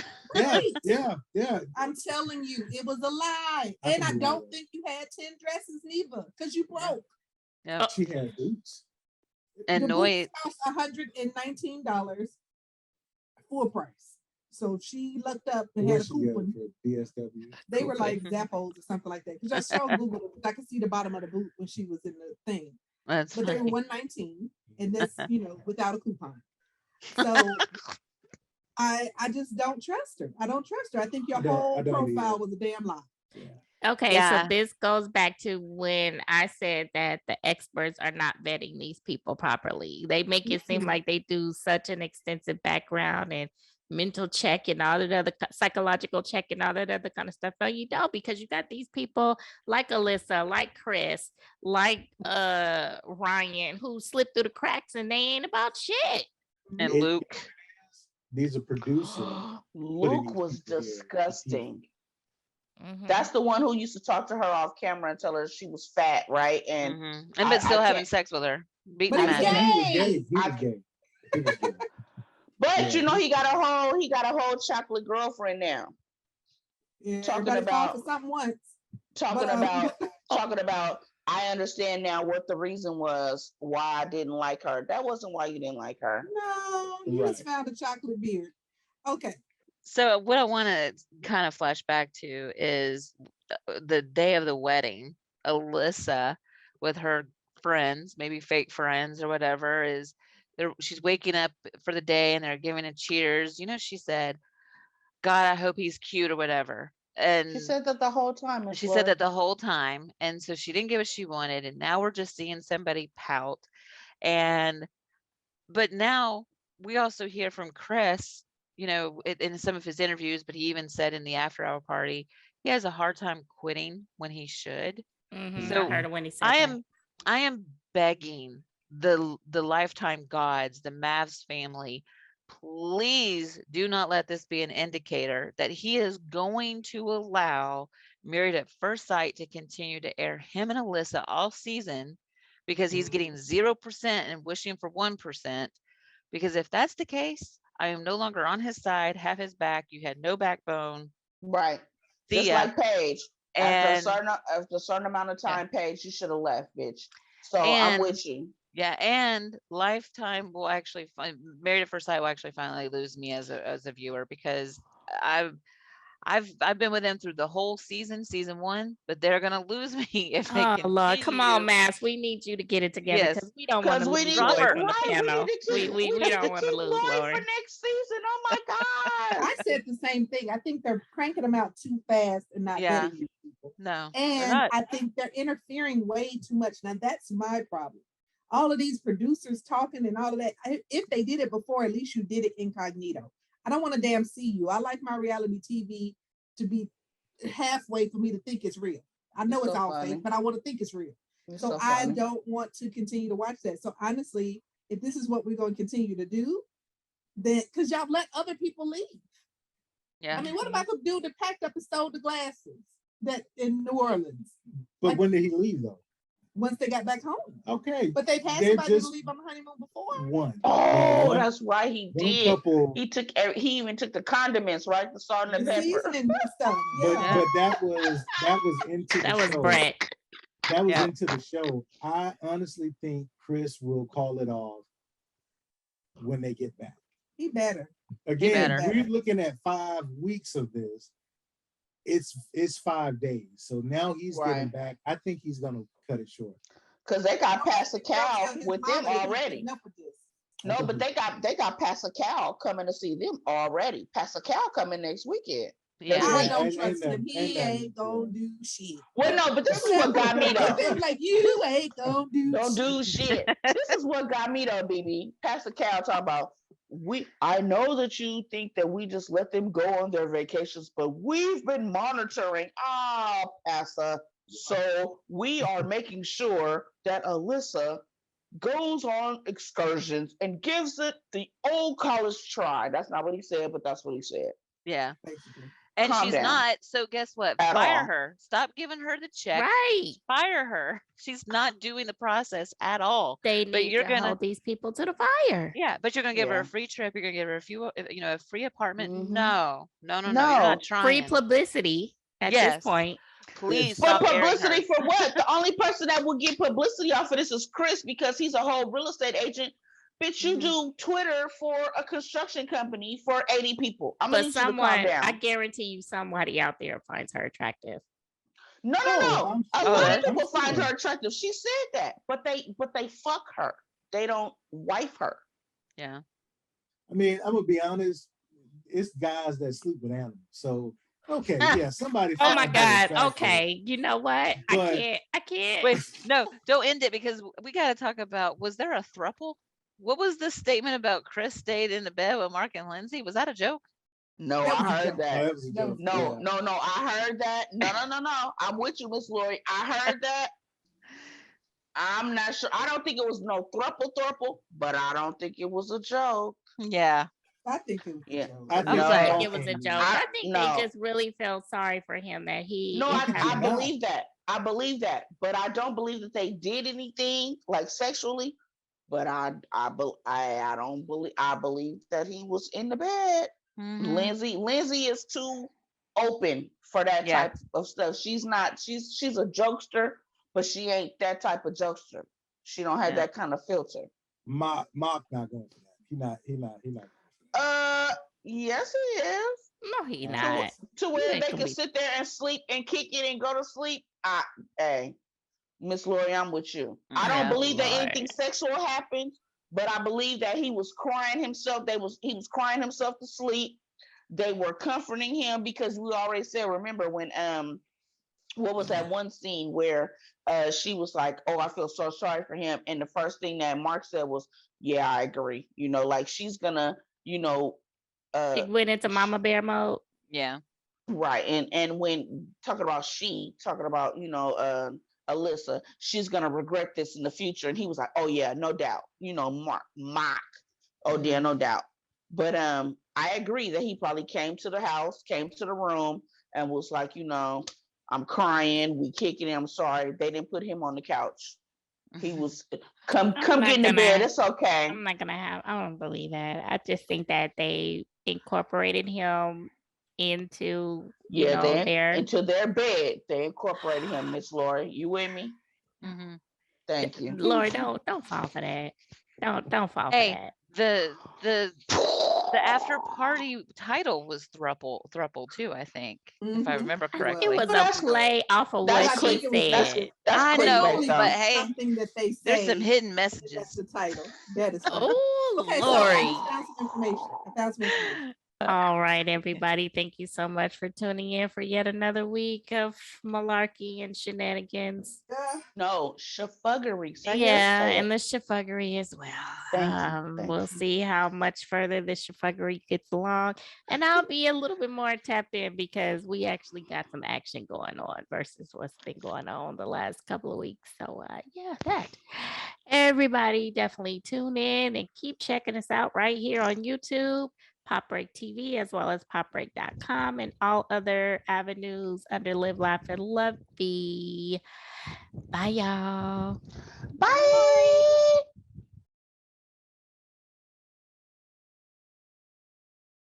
Yeah. I'm telling you, it was a lie. And I don't think you had 10 dresses neither, because you broke. Yeah. She had boots. And the Noy boots cost $119 full price. So if she looked up and had a coupon for DSW. They were like Zappos or something like that. Because I showed Google, I could see the bottom of the boot when she was in the thing. But they were $119, and that's without a coupon. So I just don't trust her. I don't trust her. I think your whole profile was a damn lie. Yeah. Okay, so this goes back to when I said that the experts are not vetting these people properly. They make it seem like they do such an extensive background and mental check and all that other psychological check and all that other kind of stuff. No, you don't, because you got these people like Alyssa, like Chris, like Ryan, who slipped through the cracks and they ain't about shit. And Luke. These are producers. Luke was disgusting. That's the one who used to talk to her off camera and tell her she was fat, right? And but still having sex with her. But he was gay. He was gay. But he got a whole chocolate girlfriend now. Yeah, talking about something once. Talking about I understand now what the reason was why I didn't like her. That wasn't why you didn't like her. No, you just found a chocolate beard. Okay. So what I want to kind of flash back to is the day of the wedding. Alyssa with her friends, maybe fake friends or whatever, she's waking up for the day and they're giving it cheers. She said, God, I hope he's cute or whatever. And she said that the whole time. She said that the whole time. And so she didn't get what she wanted. And now we're just seeing somebody pout. But now we also hear from Chris, in some of his interviews, but he even said in the after hour party, he has a hard time quitting when he should. So I heard it when he said I am begging the Lifetime gods, the Mavs family, please do not let this be an indicator that he is going to allow Married at First Sight to continue to air him and Alyssa all season, because he's getting 0% and wishing for 1%. Because if that's the case, I am no longer on his side, have his back. You had no backbone. Right. Just like Paige. After a certain amount of time, Paige, you should have left, bitch. So I'm with you. Yeah, and Lifetime will actually Married at First Sight will actually finally lose me as a viewer, because I've been with them through the whole season 1, but they're gonna lose me if they continue. Lord, come on, Mafs, we need you to get it together, because we don't want to lose Lori from the panel. We don't want to lose Lori for next season. Oh my God! I said the same thing. I think they're cranking them out too fast and not vetting these people. No, and I think they're interfering way too much. Now that's my problem. All of these producers talking and all of that. If they did it before, at least you did it incognito. I don't want to damn see you. I like my reality TV to be halfway for me to think it's real. I know it's all fake, but I want to think it's real. So I don't want to continue to watch that. So honestly, if this is what we're going to continue to do, then because y'all let other people leave. Yeah. I mean, what about the dude that packed up and stole the glasses that in New Orleans? But when did he leave though? Once they got back home. Okay. But they've had somebody to leave on the honeymoon before. One. Oh, that's right. He did. Couple, he even took the condiments, right? The salt and the pepper. Seasoning and stuff. But that was into that the was show. Brett. That was into the show. I honestly think Chris will call it off when they get back. He better. Again, we're looking at 5 weeks of this. it's 5 days. So now he's getting back. I think he's gonna cut it short. Because they got Pascal His with them mama that he's already. enough with this. No, but they got Pascal coming to see them already. Pascal coming next weekend. Yeah. I don't trust him. He ain't gonna do shit. Well, no, but this is what got me though. They be like, you ain't gonna do shit. This is what got me though, BB. Pascal talking about I know that you think that we just let them go on their vacations, but we've been monitoring. Pastor. So we are making sure that Alyssa goes on excursions and gives it the old college try. That's not what he said, but that's what he said. Yeah. Basically. And Calm she's down. not. So guess what? At Fire all. her. Stop giving her the check. Right. Fire her. She's not doing the process at all. They But need you're to gonna hold these people to the fire. Yeah, but you're gonna give her Yeah. a free trip. You're gonna give her a free apartment. Mhm. No. You're No. not Free trying. publicity at Yes. this point. Please But stop airing publicity her. for what? The only person that will get publicity off of this is Chris because he's a whole real estate agent. Bitch, you Mhm. do Twitter for a construction company for 80 people. I'm gonna But need you to calm someone, down. I guarantee you, somebody out there finds her attractive. No. I'm A sure. lot of I'm people find sure. her attractive. She said that, but they fuck her. They don't wife her. Yeah. I mean, I'm gonna be honest. It's guys that sleep with animals. So okay, yeah, somebody. Oh my finds her God. attractive. Okay. You know what? But- I can't. Wait, no, don't end it because we got to talk about, was there a throuple? What was the statement about Chris stayed in the bed with Mark and Lindsay? Was that a joke? No, That I was a heard joke. Oh, that. that was a joke. No, Yeah. I heard that. No. I'm with you, Miss Lori. I heard that. I'm not sure. I don't think it was no thruple, but I don't think it was a joke. Yeah. I think it was Yeah. a joke. I I was don't like- think it was a joke. I think no. they just really felt sorry for him that he. No, is I having- believe that. I believe that, but I don't believe that they did anything like sexually. But I don't believe. I believe that he was in the bed. Mhm. Lindsay is too open for that Yeah. type of stuff. She's not. She's a jokester, but she ain't that type of jokester. She don't have Yeah. that kind of filter. Mark not going for that. He not. Yes, he is. No, he To- not. To where ain't they gonna can be- sit there and sleep and kick it and go to sleep. Hey, Miss Lori, I'm with you. I don't Yeah, believe that Lord. anything sexual happened, but I believe that he was crying himself. He was crying himself to sleep. They were comforting him because we already said, remember when what was that one scene where she was like, oh, I feel so sorry for him. And the first thing that Mark said was, yeah, I agree. Like she's gonna, She went into Mama Bear mode. Yeah. right. And when talking about Alyssa, she's gonna regret this in the future. And he was like, oh yeah, no doubt. Mark. Oh yeah, no doubt. But I agree that he probably came to the house, came to the room, and was like, I'm crying, we kicking it, I'm sorry. They didn't put him on the couch. He was come not get in the bed. gonna- It's okay. I'm not gonna I don't believe that. I just think that they incorporated him into their into their bed. They incorporated him, Miss Lori. You with me? Mhm. Thank you. Lord, don't fall for that. Don't fall Hey, for that. the after party title was thruple too, I think, if I Mhm. remember I think correctly. it was Well, a that's- play off of that's what quick- she that's- said. That's I know, clickbait, though. but hey, Something that they say. there's some hidden That's messages. the title. That is. Oh, Okay, so Lori. I found some information. All right, everybody. Thank you so much for tuning in for yet another week of malarkey and shenanigans. Uh, Shafuggery. Say Yeah, it. and the shafuggery as well. Thank you, thank We'll you. see how much further the shafuggery gets along. And I'll be a little bit more tapped in because we actually got some action going on versus what's been going on the last couple of weeks. So yeah, that. Everybody definitely tune in and keep checking us out right here on YouTube, Pop Break TV, as well as popbreak.com and all other avenues under Live, Laugh, and Lovey. Bye, y'all. Bye.